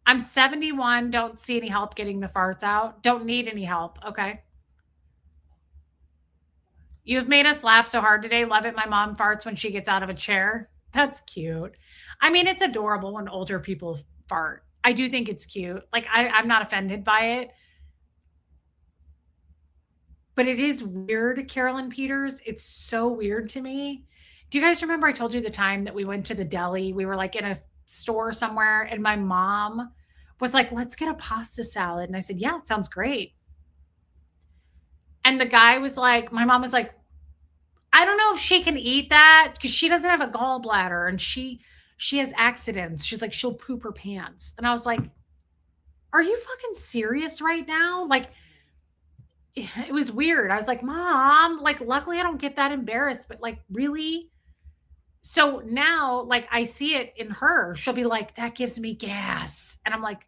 A: I'm 71, don't see any help getting the farts out. Don't need any help. Okay. You've made us laugh so hard today. Love it. My mom farts when she gets out of a chair. That's cute. I mean, it's adorable when older people fart. I do think it's cute. Like, I'm not offended by it. But it is weird, Carolyn Peters. It's so weird to me. Do you guys remember I told you the time that we went to the deli? We were like in a store somewhere, and my mom was like, let's get a pasta salad. And I said, yeah, it sounds great. And the guy was like, my mom was like, I don't know if she can eat that because she doesn't have a gallbladder and she has accidents. She's like, she'll poop her pants. And I was like, are you fucking serious right now? Like, it was weird. I was like, Mom, like, luckily I don't get that embarrassed, but like, really? So now, like, I see it in her. She'll be like, that gives me gas. And I'm like,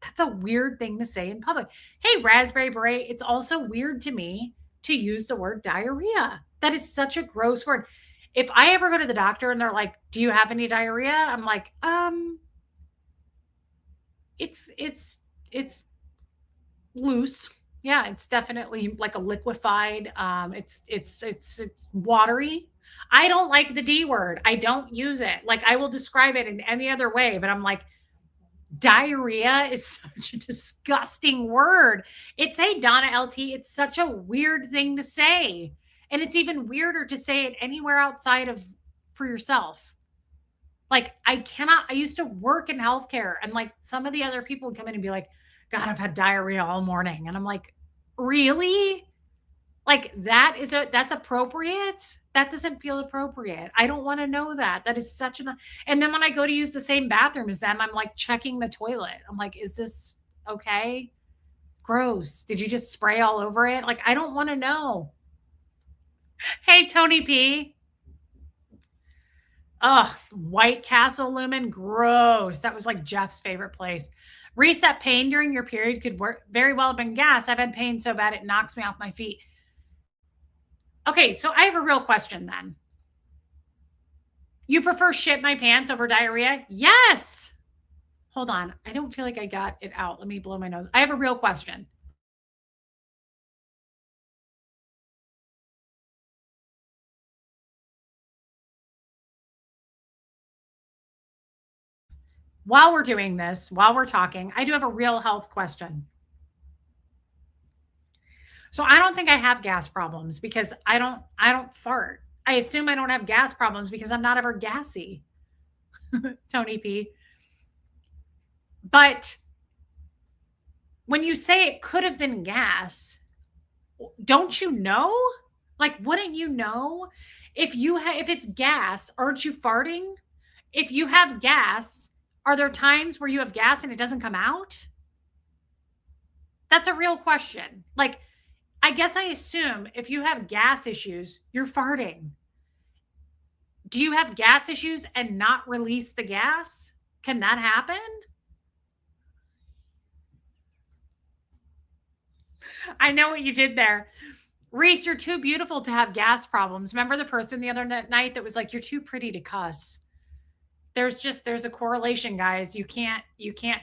A: that's a weird thing to say in public. Hey, Raspberry Beret, it's also weird to me to use the word diarrhea. That is such a gross word. If I ever go to the doctor and they're like, do you have any diarrhea? I'm like, it's loose. Yeah, it's definitely like a liquefied. It's watery. I don't like the D word. I don't use it. Like I will describe it in any other way, but I'm like, diarrhea is such a disgusting word. It's a Donna LT. It's such a weird thing to say. And it's even weirder to say it anywhere outside of for yourself. Like I used to work in healthcare and like some of the other people would come in and be like, God, I've had diarrhea all morning. And I'm like, really? Like that's appropriate? That doesn't feel appropriate. I don't want to know that. That is such an and then when I go to use the same bathroom as them, I'm like checking the toilet. I'm like, is this okay? Gross. Did you just spray all over it? Like, I don't want to know. Hey, Tony P. Ugh, White Castle Lumen, gross. That was like Jeff's favorite place. Reset pain during your period could very well have been gas. I've had pain so bad it knocks me off my feet. Okay, so I have a real question then. You prefer shit my pants over diarrhea? Yes. Hold on. I don't feel like I got it out. Let me blow my nose. I have a real question. While we're doing this, while we're talking, I do have a real health question. So I don't think I have gas problems because I don't fart. I assume I don't have gas problems because I'm not ever gassy. Tony P. But when you say it could have been gas, don't you know? Like, wouldn't you know? If it's gas, aren't you farting? If you have gas, are there times where you have gas and it doesn't come out? That's a real question. Like, I guess I assume if you have gas issues, you're farting. Do you have gas issues and not release the gas? Can that happen? I know what you did there. Reese, you're too beautiful to have gas problems. Remember the person the other night that was like, you're too pretty to cuss. There's a correlation, guys. You can't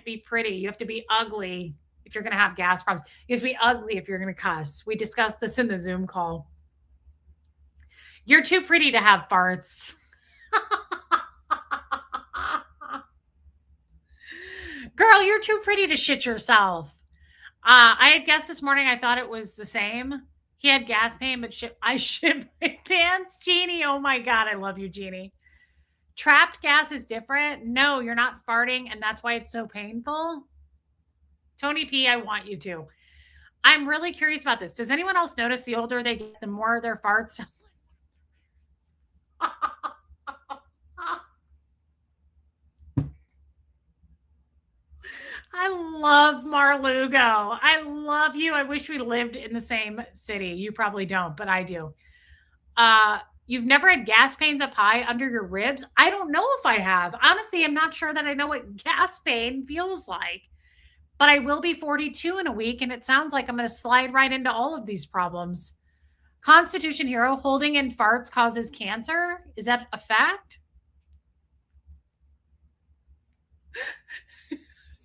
A: be pretty. You have to be ugly if you're going to have gas problems. You have to be ugly if you're going to cuss. We discussed this in the Zoom call. You're too pretty to have farts. Girl, you're too pretty to shit yourself. I had guessed this morning. I thought it was the same. He had gas pain, but I shit my pants. Jeannie, oh my God, I love you, Jeannie. Trapped gas is different. No, you're not farting, and that's why it's so painful. Tony P, I want you to. I'm really curious about this. Does anyone else notice the older they get, the more their farts? I love Marlugo. I love you. I wish we lived in the same city. You probably don't, but I do. You've never had gas pains up high under your ribs? I don't know if I have. Honestly, I'm not sure that I know what gas pain feels like. But I will be 42 in a week, and it sounds like I'm going to slide right into all of these problems. Constitution Hero, holding in farts causes cancer. Is that a fact?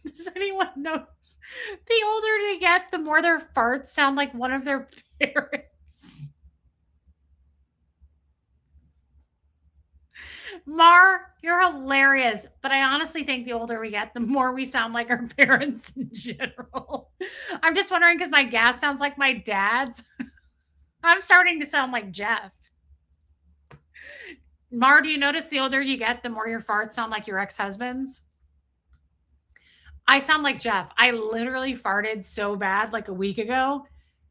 A: Does anyone know? The older they get, the more their farts sound like one of their parents. Mar, you're hilarious. But I honestly think the older we get, the more we sound like our parents in general. I'm just wondering because my gas sounds like my dad's. I'm starting to sound like Jeff. Mar, do you notice the older you get, the more your farts sound like your ex-husband's? I sound like Jeff. I literally farted so bad like a week ago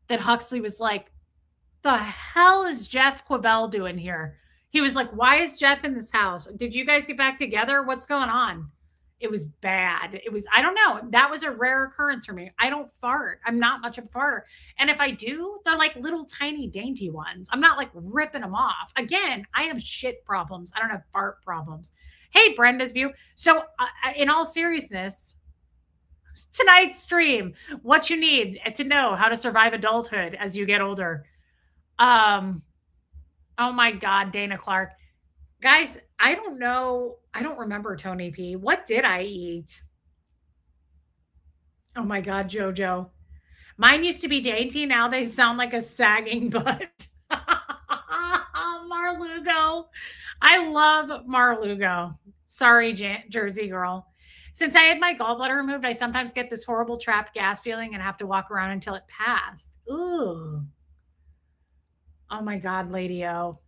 A: that Huxley was like, the hell is Jeff Quibell doing here? He was like, why is Jeff in this house? Did you guys get back together? What's going on? It was bad. I don't know. That was a rare occurrence for me. I don't fart. I'm not much of a farter. And if I do, they're like little tiny dainty ones. I'm not like ripping them off. Again, I have shit problems. I don't have fart problems. Hey, Brenda's view. So in all seriousness, tonight's stream, what you need to know how to survive adulthood as you get older. Oh my God, Dana Clark. Guys, I don't know. I don't remember Tony P. What did I eat? Oh my God, JoJo. Mine used to be dainty. Now they sound like a sagging butt. Marlugo. I love Marlugo. Sorry, Jersey girl. Since I had my gallbladder removed, I sometimes get this horrible trapped gas feeling and have to walk around until it passed. Ooh. Oh my God, Lady O.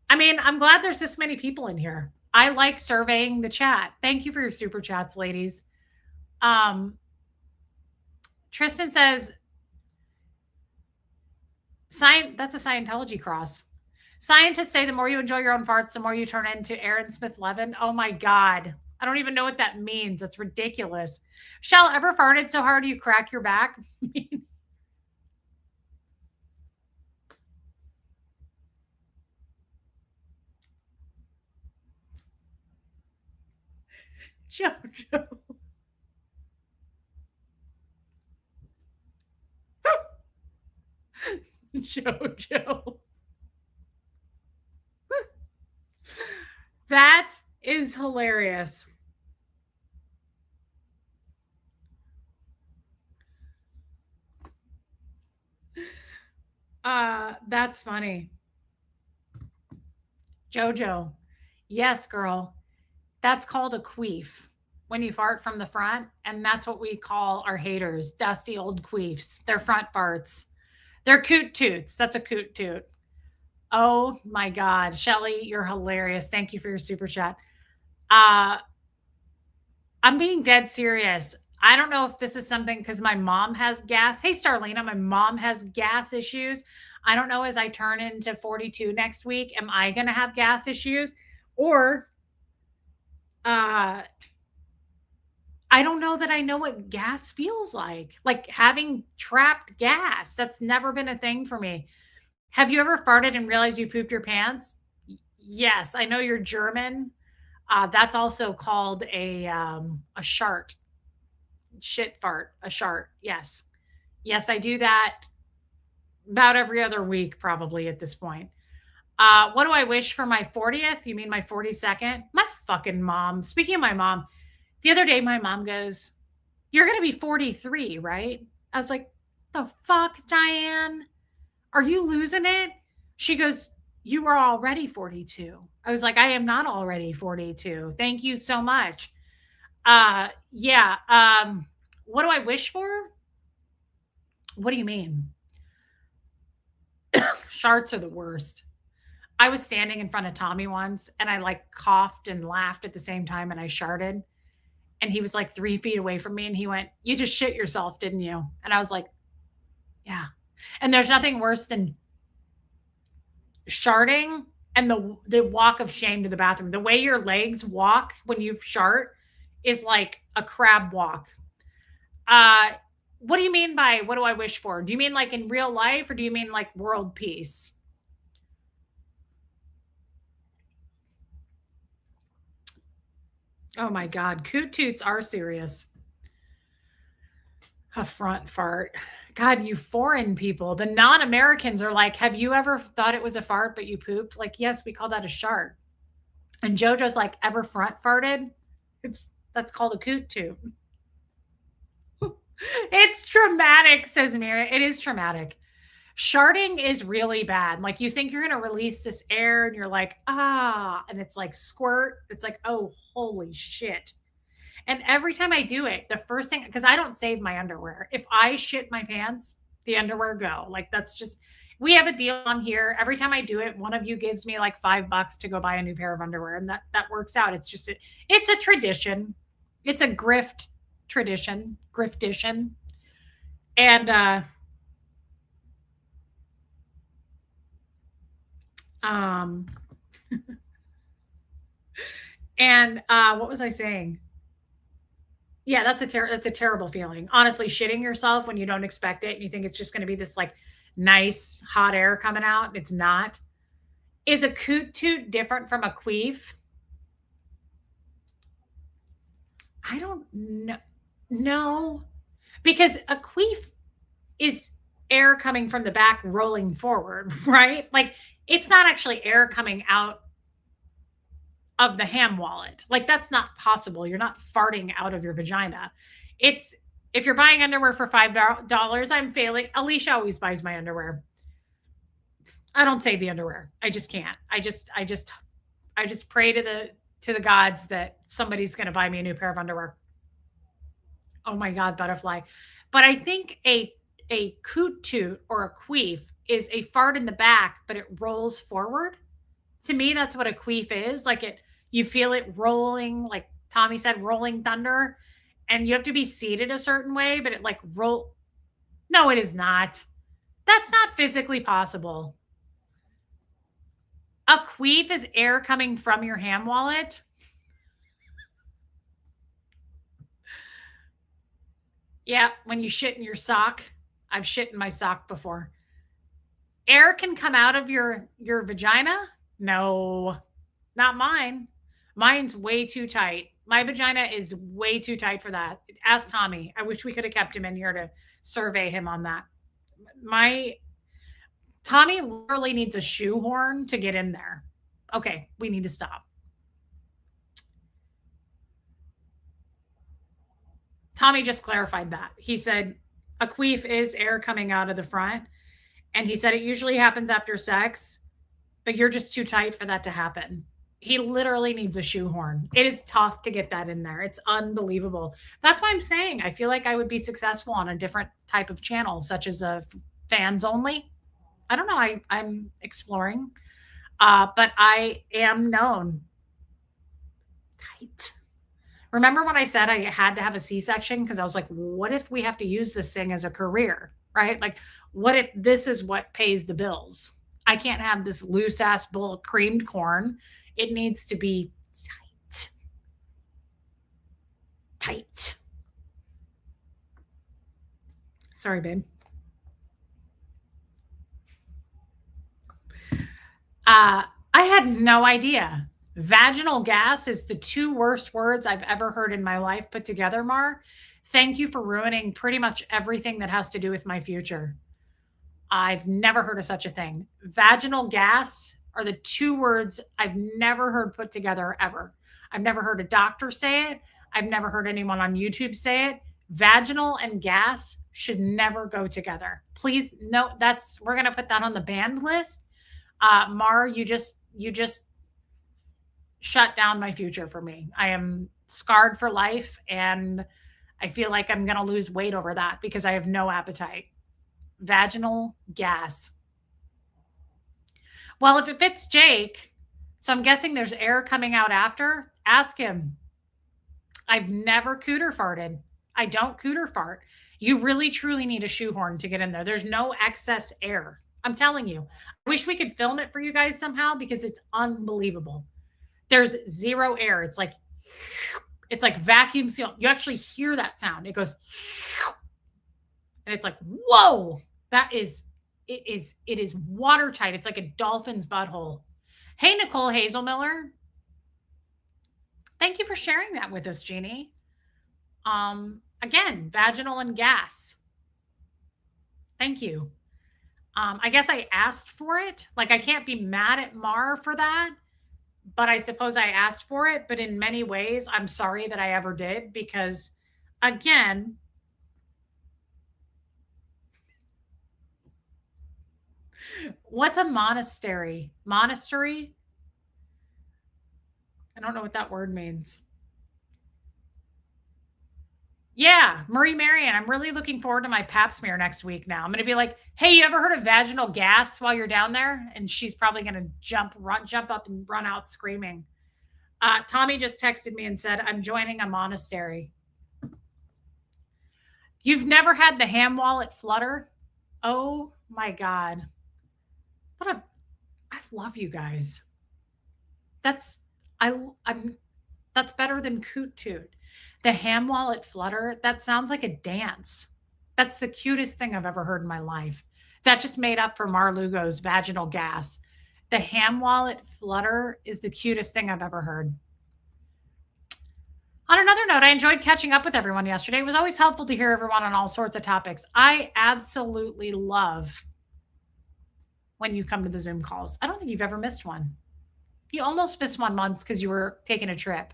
A: I mean, I'm glad there's this many people in here. I like surveying the chat. Thank you for your super chats, ladies. Tristan says, that's a Scientology cross. Scientists say the more you enjoy your own farts, the more you turn into Aaron Smith Levin. Oh my God. I don't even know what that means. That's ridiculous. Shall ever farted so hard you crack your back? Jojo. Jojo. That is hilarious. That's funny. Jojo. Yes, girl. That's called a queef when you fart from the front. And that's what we call our haters, dusty old queefs. They're front farts. They're coot toots. That's a coot toot. Oh my God. Shelly, you're hilarious. Thank you for your super chat. I'm being dead serious. I don't know if this is something because my mom has gas. Hey, Starlina, my mom has gas issues. I don't know as I turn into 42 next week, am I going to have gas issues? Or I don't know that I know what gas feels like having trapped gas. That's never been a thing for me. Have you ever farted and realized you pooped your pants? Yes, I know you're German. That's also called a shart, shit fart, a shart. Yes, yes, I do that about every other week, probably at this point. What do I wish for my 40th? You mean my 42nd? My fucking mom. Speaking of my mom, the other day my mom goes, "You're going to be 43, right?" I was like, "The fuck, Diane? Are you losing it?" She goes, "You were already 42." I was like, "I am not already 42. Thank you so much." Yeah. What do I wish for? What do you mean? Sharts are the worst. I was standing in front of Tommy once and I like coughed and laughed at the same time and I sharted. And he was like 3 feet away from me and he went, "You just shit yourself, didn't you?" And I was like, "Yeah." And there's nothing worse than sharting and the walk of shame to the bathroom. The way your legs walk when you shart is like a crab walk. Uh what do you mean by what do I wish for? Do you mean like in real life or do you mean like world peace? Oh my God, coot toots are serious. A front fart. God, you foreign people, the non-Americans are like, "Have you ever thought it was a fart, but you pooped?" Like, yes, we call that a shart. And JoJo's like, "Ever front farted?" That's called a coot toot. It's traumatic, says Mira. It is traumatic. Sharting is really bad. Like you think you're gonna release this air and you're like, and it's like squirt. It's like, oh, holy shit. And every time I do it, the first thing, because I don't save my underwear. If I shit my pants, the underwear go. Like that's just, we have a deal on here. Every time I do it, one of you gives me like $5 to go buy a new pair of underwear, and that works out. It's just, it's a tradition. It's a grift tradition, griftition, and um, and what was I saying? Yeah, that's a terrible feeling. Honestly, shitting yourself when you don't expect it and you think it's just going to be this like nice hot air coming out. It's not. Is a coot toot different from a queef? I don't know. No, because a queef is air coming from the back rolling forward, right? Like it's not actually air coming out of the ham wallet. Like that's not possible. You're not farting out of your vagina. It's If you're buying underwear for $5, I'm failing. Alicia always buys my underwear. I don't save the underwear. I just can't. I just pray to the gods that somebody's going to buy me a new pair of underwear. Oh my god, butterfly. But I think a coot toot or a queef is a fart in the back, but it rolls forward. To me, that's what a queef is. Like it, you feel it rolling, like Tommy said, rolling thunder, and you have to be seated a certain way, but it like roll. No, it is not. That's not physically possible. A queef is air coming from your ham wallet. Yeah, when you shit in your sock. I've shit in my sock before. Air can come out of your vagina? No, not mine. Mine's way too tight. My vagina is way too tight for that. Ask Tommy. I wish we could have kept him in here to survey him on that. My Tommy literally needs a shoehorn to get in there. Okay, we need to stop. Tommy just clarified that. He said a queef is air coming out of the front. And he said it usually happens after sex, but you're just too tight for that to happen. He literally needs a shoehorn. It is tough to get that in there. It's unbelievable. That's why I'm saying I feel like I would be successful on a different type of channel, such as a fans only. I don't know. I'm exploring, but I am known tight. Remember when I said I had to have a C-section because I was like, what if we have to use this thing as a career, right? Like, what if this is what pays the bills? I can't have this loose ass bowl of creamed corn. It needs to be tight. Tight. Sorry, babe. I had no idea. Vaginal gas is the two worst words I've ever heard in my life put together, Mar. Thank you for ruining pretty much everything that has to do with my future. I've never heard of such a thing. Vaginal gas are the two words I've never heard put together ever. I've never heard a doctor say it. I've never heard anyone on YouTube say it. Vaginal and gas should never go together. Please, no, we're going to put that on the banned list. Mar, you just shut down my future for me. I am scarred for life, and I feel like I'm going to lose weight over that because I have no appetite. Vaginal gas. Well, if it fits Jake, so I'm guessing there's air coming out after, ask him. I've never cooter farted. I don't cooter fart. You really, truly need a shoehorn to get in there. There's no excess air. I'm telling you. I wish we could film it for you guys somehow because it's unbelievable. There's zero air. It's like vacuum sealed. You actually hear that sound. It goes, and it's like, whoa, it is watertight. It's like a dolphin's butthole. Hey, Nicole Hazelmiller. Thank you for sharing that with us, Jeannie. Again, vaginal and gas. Thank you. I guess I asked for it. Like, I can't be mad at Mar for that, but I suppose I asked for it. But in many ways, I'm sorry that I ever did because, again, what's a monastery? Monastery? I don't know what that word means. Yeah, Marie Marion, I'm really looking forward to my pap smear next week now. I'm going to be like, hey, you ever heard of vaginal gas while you're down there? And she's probably going to jump up and run out screaming. Tommy just texted me and said, I'm joining a monastery. You've never had the ham wallet flutter? Oh my God. I love you guys. That's better than coot toot. The ham wallet flutter, that sounds like a dance. That's the cutest thing I've ever heard in my life. That just made up for Mar Lugo's vaginal gas. The ham wallet flutter is the cutest thing I've ever heard. On another note, I enjoyed catching up with everyone yesterday. It was always helpful to hear everyone on all sorts of topics. I absolutely love when you come to the Zoom calls. I don't think you've ever missed one. You almost missed one once because you were taking a trip.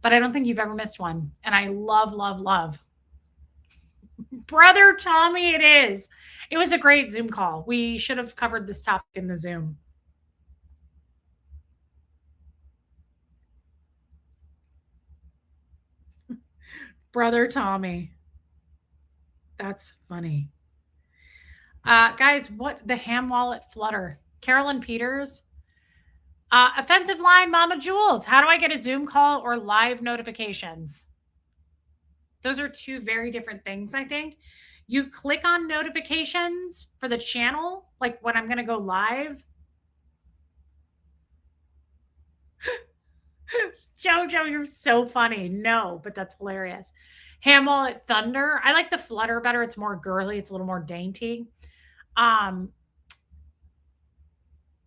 A: But I don't think you've ever missed one. And I love, love, love. Brother Tommy, it is. It was a great Zoom call. We should have covered this topic in the Zoom. Brother Tommy. That's funny. Guys, what the ham wallet flutter? Carolyn Peters. Offensive line, Mama Jules. How do I get a Zoom call or live notifications? Those are two very different things, I think. You click on notifications for the channel, like when I'm going to go live. Jojo, you're so funny. No, but that's hilarious. Ham wallet thunder. I like the flutter better. It's more girly. It's a little more dainty.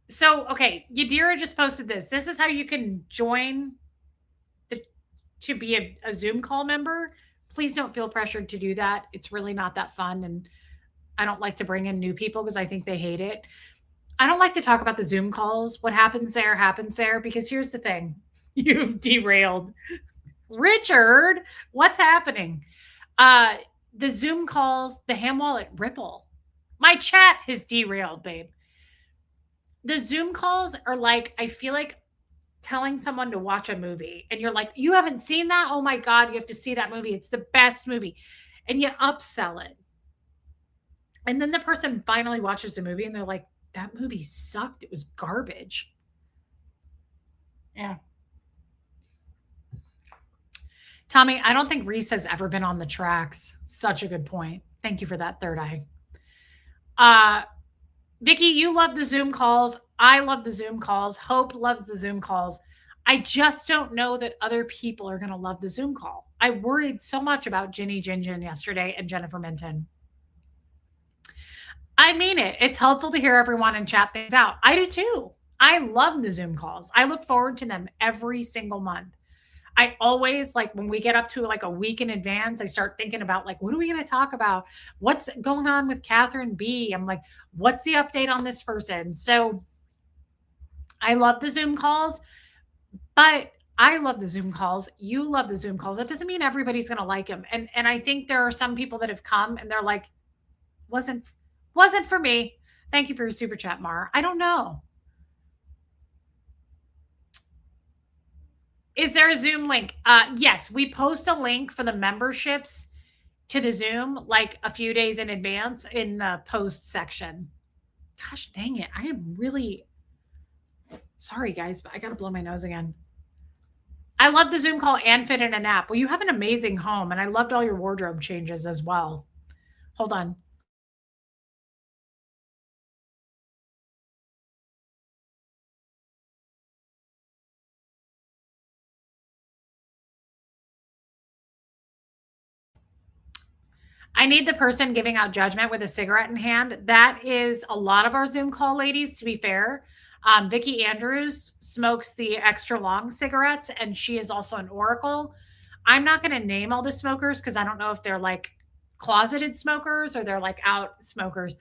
A: So okay, Yadira just posted this. This is how you can join to be a Zoom call member. Please don't feel pressured to do that. It's really not that fun. And I don't like to bring in new people because I think they hate it. I don't like to talk about the Zoom calls. What happens there, because here's the thing. You've derailed. Richard, what's happening? The Zoom calls, the ham wallet Ripple. My chat has derailed, babe. The Zoom calls are like, I feel like telling someone to watch a movie and you're like, you haven't seen that? Oh my God, you have to see that movie. It's the best movie. And you upsell it. And then the person finally watches the movie and they're like, that movie sucked. It was garbage. Yeah. Tommy, I don't think Reese has ever been on the tracks. Such a good point. Thank you for that, third eye. Vicky, you love the Zoom calls. I love the Zoom calls. Hope loves the Zoom calls. I just don't know that other people are going to love the Zoom call. I worried so much about Ginny Gingin yesterday and Jennifer Minton. I mean it. It's helpful to hear everyone and chat things out. I do too. I love the Zoom calls. I look forward to them every single month. I always like when we get up to like a week in advance, I start thinking about like, what are we going to talk about? What's going on with Catherine B? I'm like, what's the update on this person? So I love the Zoom calls, but I love the Zoom calls. You love the Zoom calls. That doesn't mean everybody's going to like them. And I think there are some people that have come and they're like, wasn't for me. Thank you for your super chat, Mar. I don't know. Is there a Zoom link? Yes, we post a link for the memberships to the Zoom like a few days in advance in the post section. Gosh dang it. I am really sorry, guys, but I got to blow my nose again. I love the Zoom call and fit in a nap. Well, you have an amazing home, and I loved all your wardrobe changes as well. Hold on. I need the person giving out judgment with a cigarette in hand. That is a lot of our Zoom call ladies, to be fair. Vicki Andrews smokes the extra long cigarettes, and she is also an Oracle. I'm not going to name all the smokers because I don't know if they're like closeted smokers or they're like out smokers.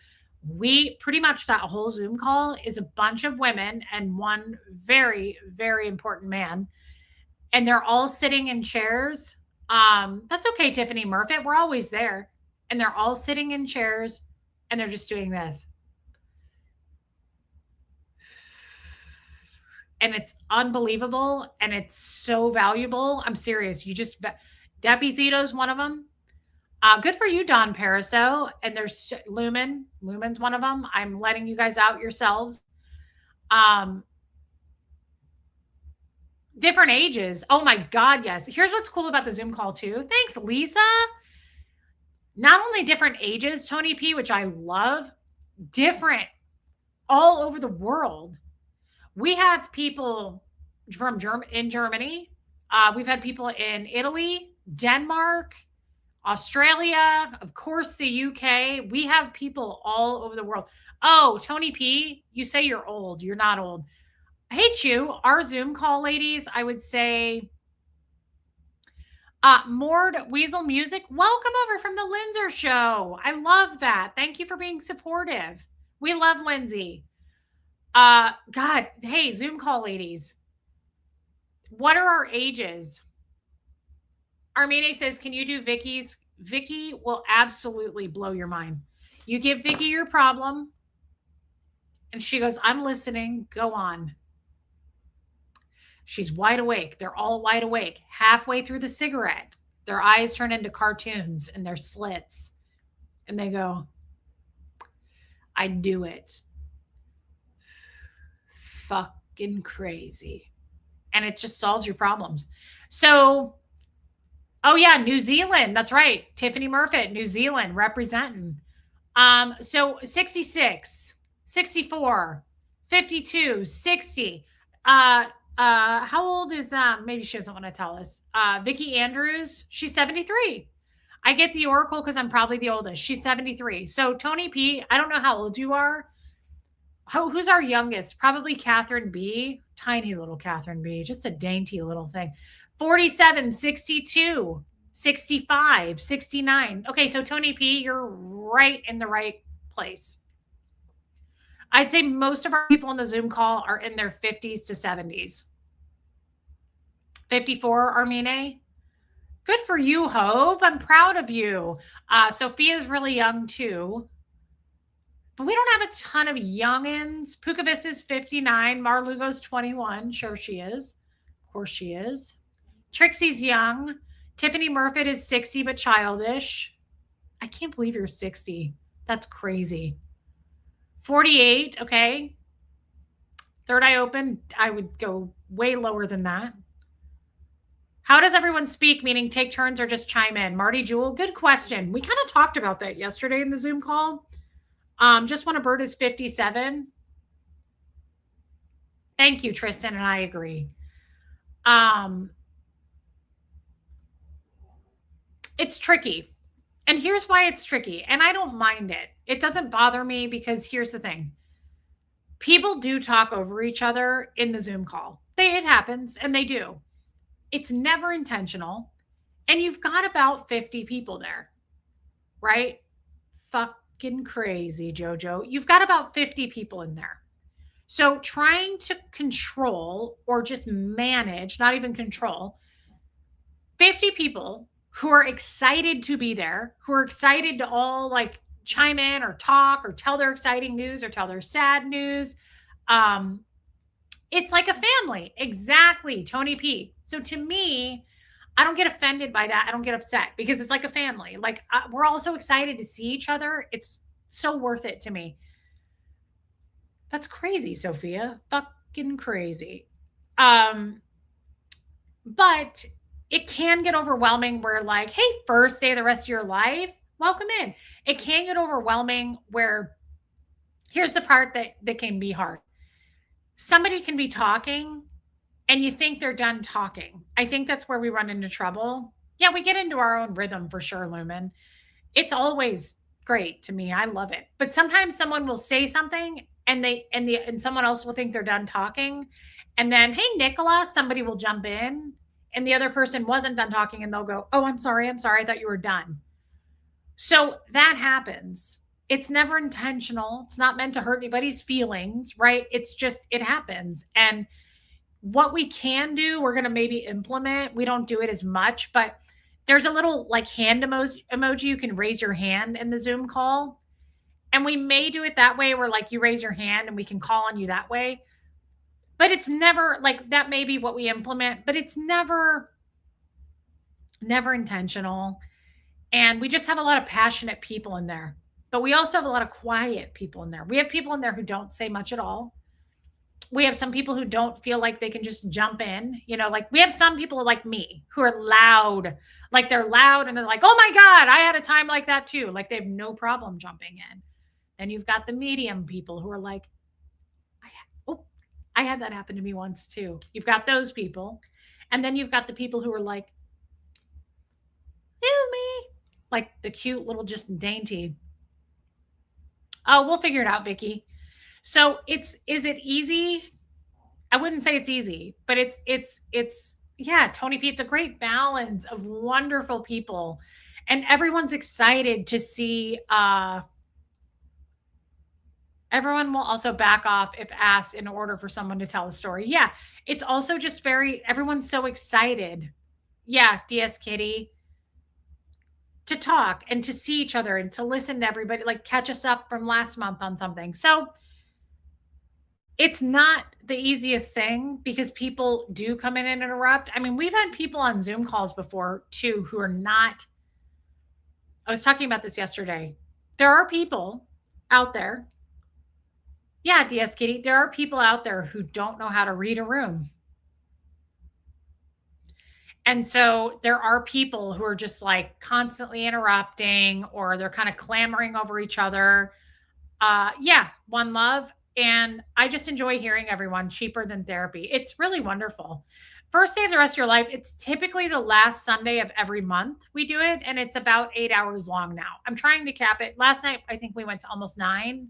A: We pretty much that whole Zoom call is a bunch of women and one very, very important man. And they're all sitting in chairs. That's okay, Tiffany Murphy. We're always there and they're all sitting in chairs and they're just doing this. And it's unbelievable and it's so valuable. I'm serious. Debbie Zito's one of them. Good for you, Don Pariso. And there's Lumen. Lumen's one of them. I'm letting you guys out yourselves. Different ages. Oh my God, yes. Here's what's cool about the Zoom call too. Thanks, Lisa. Not only different ages, Tony P, which I love, different all over the world. We have people from Germany. We've had people in Italy, Denmark, Australia, of course, the UK. We have people all over the world. Oh, Tony P, you say you're old. You're not old. I hate you. Our Zoom call ladies, I would say Mord Weasel Music, welcome over from the Linzer Show. I love that. Thank you for being supportive. We love Lindsay. God, hey, Zoom call ladies. What are our ages? Armine says, can you do Vicky's Vicky will absolutely blow your mind. You give Vicky your problem, and she goes, I'm listening. Go on. She's wide awake. They're all wide awake. Halfway through the cigarette, their eyes turn into cartoons and their slits. And they go, I do it. Fucking crazy. And it just solves your problems. So, oh yeah, New Zealand. That's right. Tiffany Murphy, New Zealand, representing. So 66, 64, 52, 60. How old is maybe she doesn't want to tell us. Vicky Andrews, she's 73. I get the Oracle because I'm probably the oldest. She's 73. So Tony P, I don't know how old you are. Who's our youngest? Probably Catherine B. Tiny little Catherine B. Just a dainty little thing. 47, 62, 65, 69. Okay, so Tony P, you're right in the right place. I'd say most of our people on the Zoom call are in their 50s to 70s. 54, Armine. Good for you, Hope. I'm proud of you. Sophia's really young too. But we don't have a ton of youngins. Pukavis is 59. Marlugo's 21. Sure she is. Of course she is. Trixie's young. Tiffany Murphy is 60 but childish. I can't believe you're 60. That's crazy. 48, okay. Third eye open, I would go way lower than that. How does everyone speak, meaning take turns or just chime in? Marty Jewell, good question. We kind of talked about that yesterday in the Zoom call. Just When a Bird is 57. Thank you, Tristan, and I agree. It's tricky. And here's why it's tricky. And I don't mind it. It doesn't bother me because here's the thing. People do talk over each other in the Zoom call. It happens, and they do. It's never intentional. And you've got about 50 people there, right? Fucking crazy, Jojo. You've got about 50 people in there. So trying to control or just manage, not even control, 50 people who are excited to be there, who are excited to all like chime in or talk or tell their exciting news or tell their sad news. It's like a family. Exactly, Tony P. So to me, I don't get offended by that. I don't get upset because it's like a family. Like we're all so excited to see each other. It's so worth it to me. That's crazy, Sophia. Fucking crazy. But it can get overwhelming where like, hey, first day of the rest of your life, welcome in. It can get overwhelming where here's the part that can be hard. Somebody can be talking and you think they're done talking. I think that's where we run into trouble. Yeah, we get into our own rhythm for sure, Lumen. It's always great to me. I love it. But sometimes someone will say something and someone else will think they're done talking. And then, hey, Nicola, somebody will jump in and the other person wasn't done talking and they'll go, oh, I'm sorry. I thought you were done. So that happens. It's never intentional. It's not meant to hurt anybody's feelings, right? It's just, it happens. And what we can do, we're going to maybe implement. We don't do it as much, but there's a little like hand emoji. You can raise your hand in the Zoom call. And we may do it that way where like you raise your hand and we can call on you that way. But it's never like that may be what we implement, but it's never intentional. And we just have a lot of passionate people in there. But we also have a lot of quiet people in there. We have people in there who don't say much at all. We have some people who don't feel like they can just jump in. You know, like we have some people like me who are loud. Like they're loud and they're like, oh my God, I had a time like that too. Like they have no problem jumping in. And you've got the medium people who are like, I had that happen to me once too. You've got those people. And then you've got the people who are like, ew me. Like the cute little just dainty. Oh, we'll figure it out, Vicky. So is it easy? I wouldn't say it's easy, but it's yeah, Tony P, it's a great balance of wonderful people. And everyone's excited to see everyone will also back off if asked in order for someone to tell a story. Yeah, it's also just everyone's so excited. Yeah, DS Kitty. to talk and to see each other and to listen to everybody, like catch us up from last month on something. So it's not the easiest thing because people do come in and interrupt. I mean, we've had people on Zoom calls before too who are not. I was talking about this yesterday. There are people out there. Yeah, DS Kitty, there are people out there who don't know how to read a room. And so there are people who are just like constantly interrupting or they're kind of clamoring over each other. Yeah, one love. And I just enjoy hearing everyone. Cheaper than therapy. It's really wonderful. First day of the rest of your life. It's typically the last Sunday of every month we do it. And it's about 8 hours long now. I'm trying to cap it. Last night, I think we went to almost 9.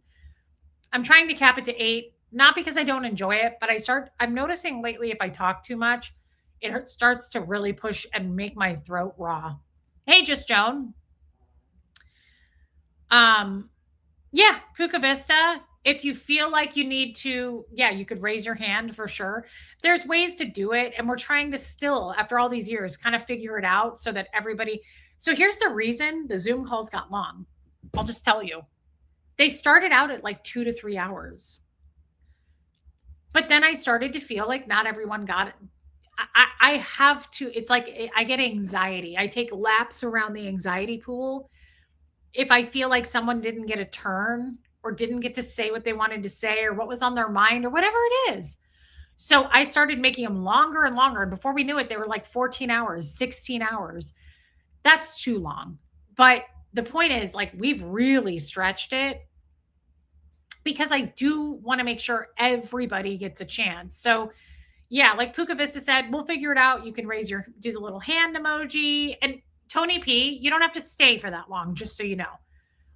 A: I'm trying to cap it to 8, not because I don't enjoy it, but I'm noticing lately if I talk too much, it starts to really push and make my throat raw. Hey, just Joan. Yeah, Puka Vista. If you feel like you need to, yeah, you could raise your hand for sure. There's ways to do it. And we're trying to still, after all these years, kind of figure it out so that everybody. So here's the reason the Zoom calls got long. I'll just tell you. They started out at like 2 to 3 hours. But then I started to feel like not everyone got it. I have to, it's like I get anxiety. I take laps around the anxiety pool. If I feel like someone didn't get a turn or didn't get to say what they wanted to say or what was on their mind or whatever it is. So I started making them longer and longer. And before we knew it, they were like 14 hours, 16 hours. That's too long. But the point is, like, we've really stretched it because I do want to make sure everybody gets a chance. So, yeah, like Puka Vista said, we'll figure it out. You can do the little hand emoji. And Tony P, you don't have to stay for that long, just so you know.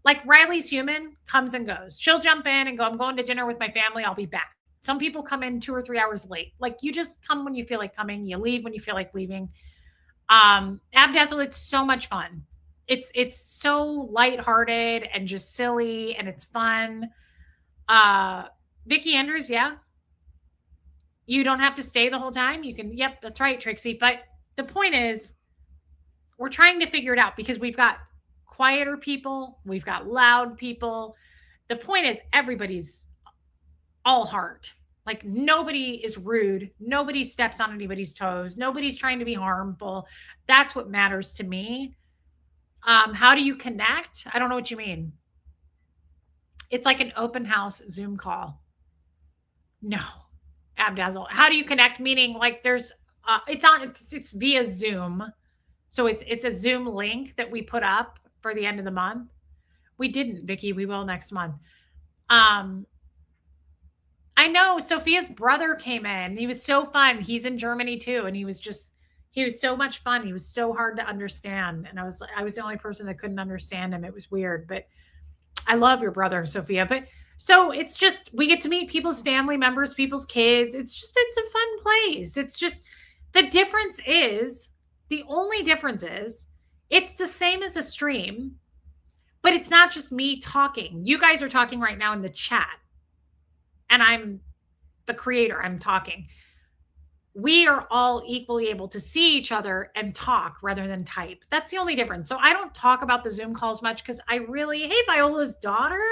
A: Like Riley's human, comes and goes. She'll jump in and go, I'm going to dinner with my family. I'll be back. Some people come in 2 or 3 hours late. Like you just come when you feel like coming. You leave when you feel like leaving. Abdazzle, it's so much fun. It's so lighthearted and just silly and it's fun. Vicky Andrews, yeah. You don't have to stay the whole time. You can, yep, that's right, Trixie. But the point is, we're trying to figure it out because we've got quieter people, we've got loud people. The point is, everybody's all heart. Like nobody is rude. Nobody steps on anybody's toes. Nobody's trying to be harmful. That's what matters to me. How do you connect? I don't know what you mean. It's like an open house Zoom call. No, Abdazzle. How do you connect? Meaning like there's, it's via Zoom. So it's a Zoom link that we put up for the end of the month. We didn't, Vicky. We will next month. I know Sophia's brother came in. He was so fun. He's in Germany too. And he was so much fun. He was so hard to understand. And I was the only person that couldn't understand him. It was weird, but I love your brother, Sophia. But so it's just, we get to meet people's family members, people's kids. It's a fun place. It's just, the only difference is it's the same as a stream, but it's not just me talking. You guys are talking right now in the chat and I'm the creator. I'm talking. We are all equally able to see each other and talk rather than type. That's the only difference. So I don't talk about the Zoom calls much because hey, Viola's daughter.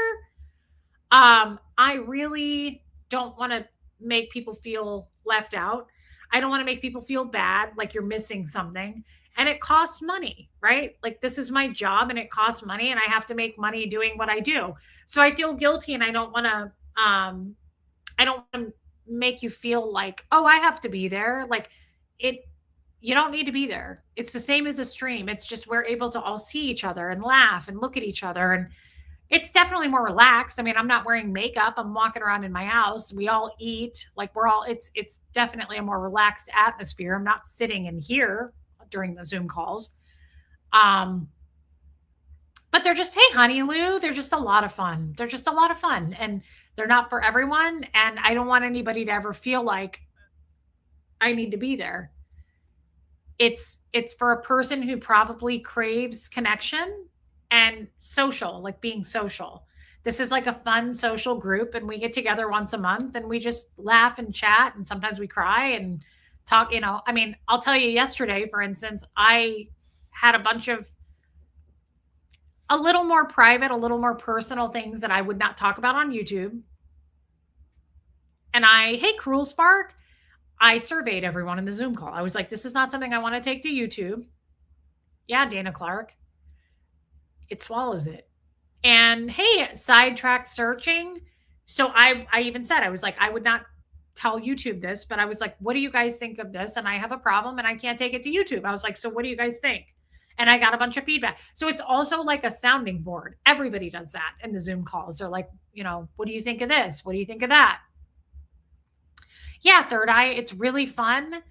A: I really don't want to make people feel left out. I don't want to make people feel bad, like you're missing something. And it costs money, right? Like this is my job and it costs money and I have to make money doing what I do. So I feel guilty and I don't want to make you feel like, oh, I have to be there. Like you don't need to be there. It's the same as a stream. It's just we're able to all see each other and laugh and look at each other. And it's definitely more relaxed. I mean, I'm not wearing makeup. I'm walking around in my house. We all eat. Like it's definitely a more relaxed atmosphere. I'm not sitting in here during the Zoom calls. But they're just, hey, honey Lou, they're just a lot of fun. They're just a lot of fun and they're not for everyone. And I don't want anybody to ever feel like I need to be there. It's for a person who probably craves connection and social, like being social. This is like a fun social group and we get together once a month and we just laugh and chat and sometimes we cry and talk, I mean, I'll tell you yesterday, for instance, I had a bunch of a little more private, a little more personal things that I would not talk about on YouTube. And hey, Cruel Spark, I surveyed everyone in the Zoom call. I was like, this is not something I want to take to YouTube. Yeah, Dana Clark. It swallows it. And hey, sidetracked searching. So I even said, I was like, I would not tell YouTube this, but I was like, what do you guys think of this? And I have a problem and I can't take it to YouTube. I was like, so what do you guys think? And I got a bunch of feedback. So it's also like a sounding board. Everybody does that in the Zoom calls. They're like, what do you think of this? What do you think of that? Yeah, Third Eye, it's really fun.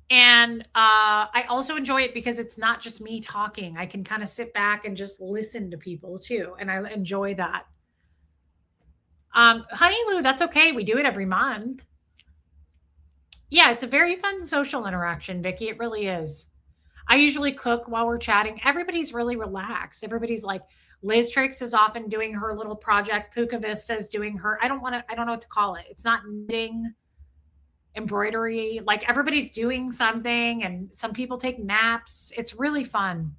A: And I also enjoy it because it's not just me talking. I can kind of sit back and just listen to people too. And I enjoy that. Honey Lou, that's okay. We do it every month. Yeah, it's a very fun social interaction, Vicky. It really is. I usually cook while we're chatting. Everybody's really relaxed. Everybody's like, Liz Tricks is often doing her little project. Puka Vista is doing her. I don't know what to call it. It's not knitting, embroidery. Like everybody's doing something, and some people take naps. It's really fun.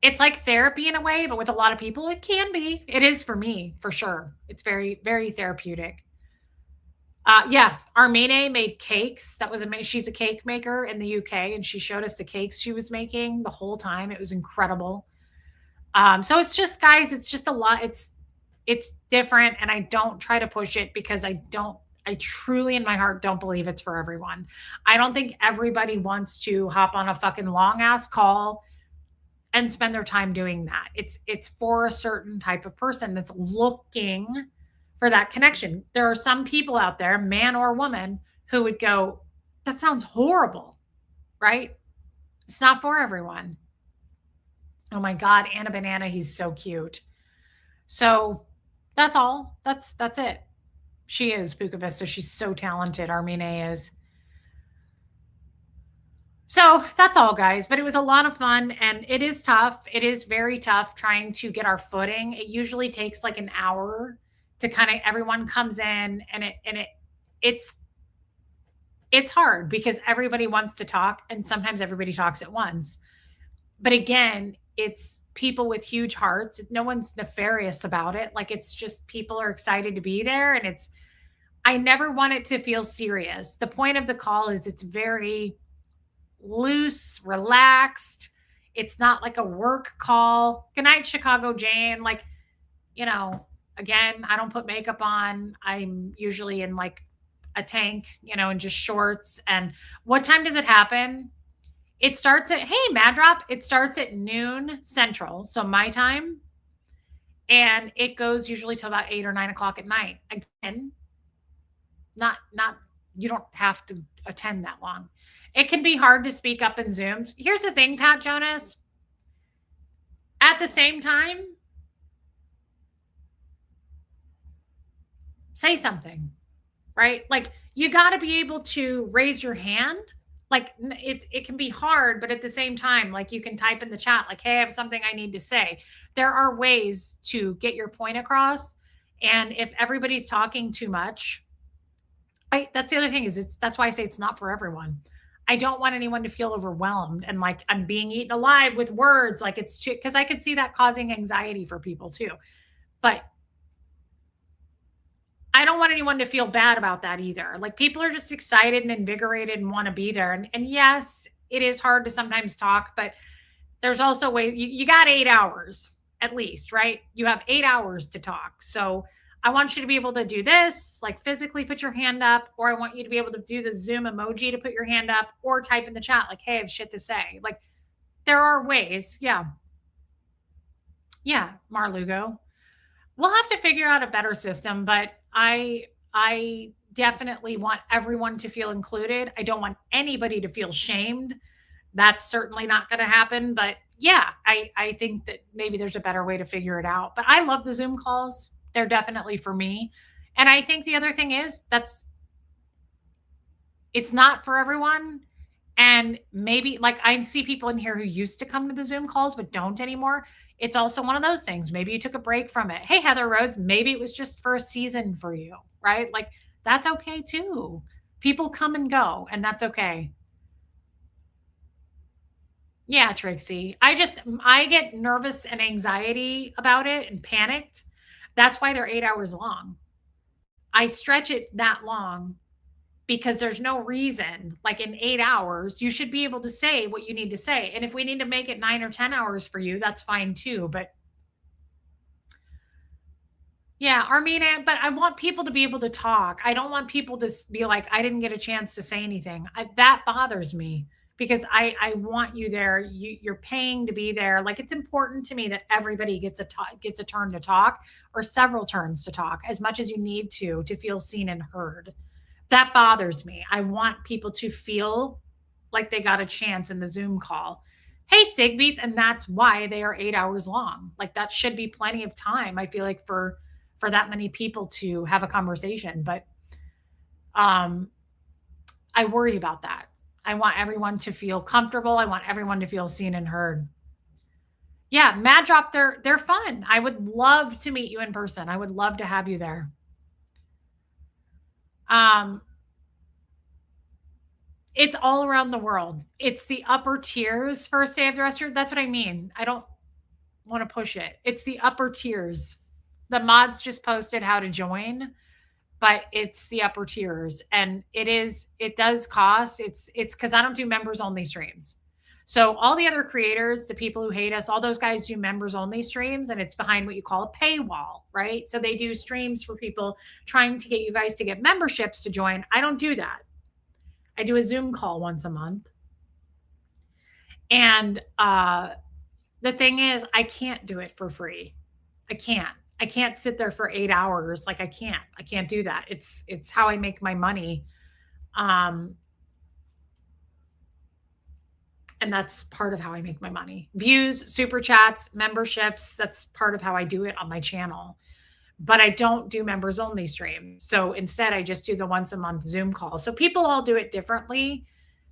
A: It's like therapy in a way, but with a lot of people, it can be. It is for me, for sure. It's very, very therapeutic. Yeah, Armene made cakes. That was amazing. She's a cake maker in the UK, and she showed us the cakes she was making the whole time. It was incredible. So it's just, guys, it's just a lot. It's different, and I don't try to push it because I truly in my heart don't believe it's for everyone. I don't think everybody wants to hop on a fucking long ass call and spend their time doing that. It's for a certain type of person that's looking for that connection. There are some people out there, man or woman, who would go, that sounds horrible, right? It's not for everyone. Oh my God, Anna Banana, he's so cute. So that's all. That's it. She is Puka Vista. She's so talented. Armine is. So that's all, guys. But it was a lot of fun, and it is tough. It is very tough trying to get our footing. It usually takes like an hour to kind of everyone comes in, and it's hard because everybody wants to talk, and sometimes everybody talks at once. But again, it's people with huge hearts. No one's nefarious about it. Like it's just people are excited to be there, and I never want it to feel serious. The point of the call is it's very loose, relaxed. It's not like a work call. Good night, Chicago Jane. Like, again, I don't put makeup on. I'm usually in like a tank, and just shorts. And what time does it happen? It starts at, hey, Mad Drop, it starts at noon Central. So my time. And it goes usually till about 8 or 9 o'clock at night. Again, not you don't have to attend that long. It can be hard to speak up in Zooms. Here's the thing, Pat Jonas. At the same time, say something, right? Like you got to be able to raise your hand. Like it can be hard, but at the same time, like you can type in the chat, like, hey, I have something I need to say. There are ways to get your point across. And if everybody's talking too much, that's the other thing is that's why I say it's not for everyone. I don't want anyone to feel overwhelmed and like I'm being eaten alive with words. Like it's too, because I could see that causing anxiety for people too. But I don't want anyone to feel bad about that either. Like people are just excited and invigorated and want to be there. And yes, it is hard to sometimes talk, but there's also ways you got 8 hours at least, right? You have 8 hours to talk. So I want you to be able to do this, like physically put your hand up, or I want you to be able to do the Zoom emoji to put your hand up or type in the chat, like, hey, I have shit to say. Like there are ways. Yeah. Yeah. Marlugo. We'll have to figure out a better system, but I definitely want everyone to feel included. I don't want anybody to feel shamed. That's certainly not going to happen. But yeah, I think that maybe there's a better way to figure it out. But I love the Zoom calls. They're definitely for me. And I think the other thing is it's not for everyone. And maybe like I see people in here who used to come to the Zoom calls, but don't anymore. It's also one of those things. Maybe you took a break from it. Hey, Heather Rhodes, maybe it was just for a season for you, right? Like that's okay too. People come and go, and that's okay. Yeah, Trixie. I get nervous and anxiety about it and panicked. That's why they're 8 hours long. I stretch it that long because there's no reason, like in 8 hours, you should be able to say what you need to say. And if we need to make it 9 or 10 hours for you, that's fine too. But yeah, Armina, but I want people to be able to talk. I don't want people to be like, I didn't get a chance to say anything. That bothers me because I want you there. You're paying to be there. Like it's important to me that everybody gets a turn to talk or several turns to talk as much as you need to feel seen and heard. That bothers me. I want people to feel like they got a chance in the Zoom call. Hey, Sigbeats, and that's why they are 8 hours long. Like that should be plenty of time. I feel like for that many people to have a conversation, but um, I worry about that. I want everyone to feel comfortable. I want everyone to feel seen and heard. Yeah, Mad Drop, they're fun. I would love to meet you in person. I would love to have you there. Um, It's all around the world. It's the upper tiers first day of the restaurant. That's what I mean. I don't want to push it. It's the upper tiers. The mods just posted how to join, but it's the upper tiers and it does cost. It's cuz I don't do members only streams. So all the other creators, the people who hate us, all those guys do members only streams and it's behind what you call a paywall, right? So they do streams for people trying to get you guys to get memberships to join. I don't do that. I do a Zoom call once a month. And the thing is, I can't do it for free. I can't. I can't sit there for 8 hours. Like I can't. I can't do that. It's how I make my money. Um, and that's part of how I make my money. Views, super chats, memberships. That's part of how I do it on my channel. But I don't do members only streams. So instead, I just do the once a month Zoom call. So people all do it differently.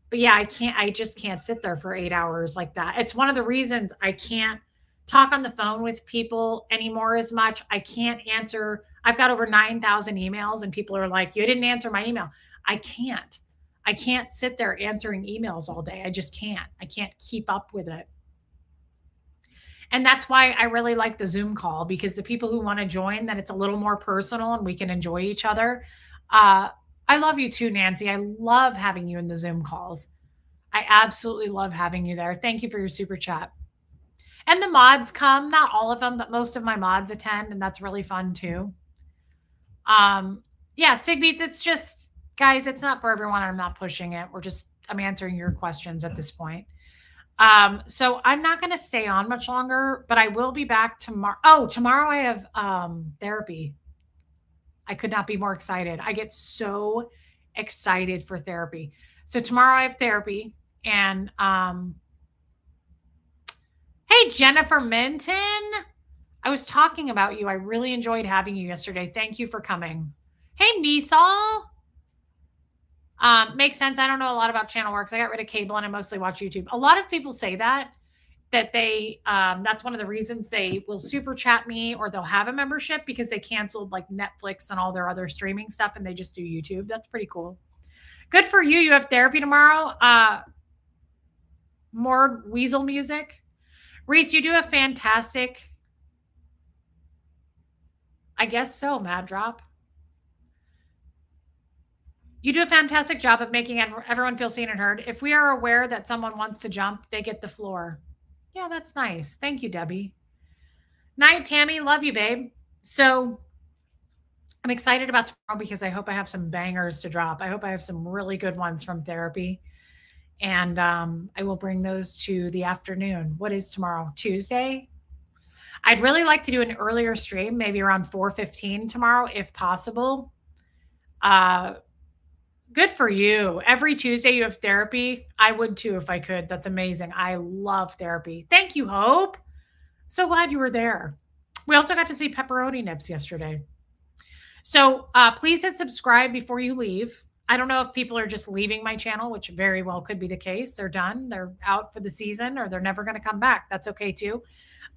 A: But yeah, I just can't sit there for 8 hours like that. It's one of the reasons I can't talk on the phone with people anymore as much. I can't answer. I've got over 9,000 emails and people are like, you didn't answer my email. I can't. I can't sit there answering emails all day. I just can't. I can't keep up with it. And that's why I really like the Zoom call because the people who want to join, then it's a little more personal and we can enjoy each other. Uh, I love you too, Nancy. I love having you in the Zoom calls. I absolutely love having you there. Thank you for your super chat. And the mods come, not all of them, but most of my mods attend, and that's really fun too. Yeah, Sigbeats, it's just, guys, it's not for everyone. I'm not pushing it. I'm answering your questions at this point. So I'm not going to stay on much longer, but I will be back tomorrow. Oh, tomorrow I have therapy. I could not be more excited. I get so excited for therapy. So tomorrow I have therapy and hey Jennifer Minton, I was talking about you. I really enjoyed having you yesterday. Thank you for coming. Hey Misal. Makes sense. I don't know a lot about channel works. I got rid of cable and I mostly watch YouTube. A lot of people say that they that's one of the reasons they will super chat me or they'll have a membership because they canceled like Netflix and all their other streaming stuff and they just do YouTube. That's pretty cool. Good for you. You have therapy tomorrow. More weasel music. Reese, you do a fantastic. I guess so, Mad Drop. You do a fantastic job of making everyone feel seen and heard. If we are aware that someone wants to jump, they get the floor. Yeah, that's nice. Thank you, Debbie. Night, Tammy. Love you, babe. So I'm excited about tomorrow because I hope I have some bangers to drop. I hope I have some really good ones from therapy. And I will bring those to the afternoon. What is tomorrow? Tuesday? I'd really like to do an earlier stream, maybe around 4:15 tomorrow, if possible. Good for you. Every Tuesday you have therapy. I would too if I could. That's amazing. I love therapy. Thank you, Hope. So glad you were there. We also got to see Pepperoni Nips yesterday. So please hit subscribe before you leave. I don't know if people are just leaving my channel, which very well could be the case. They're done. They're out for the season or they're never going to come back. That's okay too.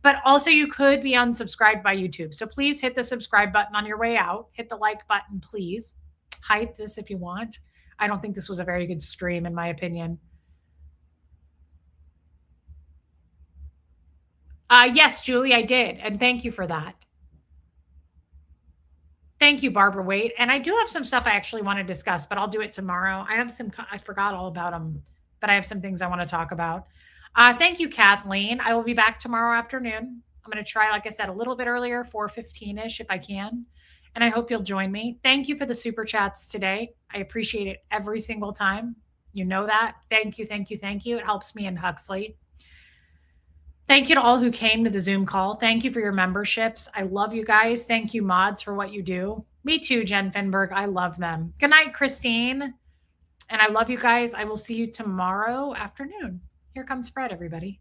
A: But also you could be unsubscribed by YouTube. So please hit the subscribe button on your way out. Hit the like button, please. Hype this if you want. I don't think this was a very good stream in my opinion. Yes, Julie, I did. And thank you for that. Thank you, Barbara Waite. And I do have some stuff I actually want to discuss, but I'll do it tomorrow. I have some, I forgot all about them, but I have some things I want to talk about. Thank you, Kathleen. I will be back tomorrow afternoon. I'm going to try, like I said, a little bit earlier, 4:15ish if I can. And I hope you'll join me. Thank you for the super chats today. I appreciate it every single time. You know that. Thank you, thank you, thank you. It helps me in Huxley. Thank you to all who came to the Zoom call. Thank you for your memberships. I love you guys. Thank you, mods, for what you do. Me too, Jen Finberg. I love them. Good night, Christine. And I love you guys. I will see you tomorrow afternoon. Here comes Fred, everybody.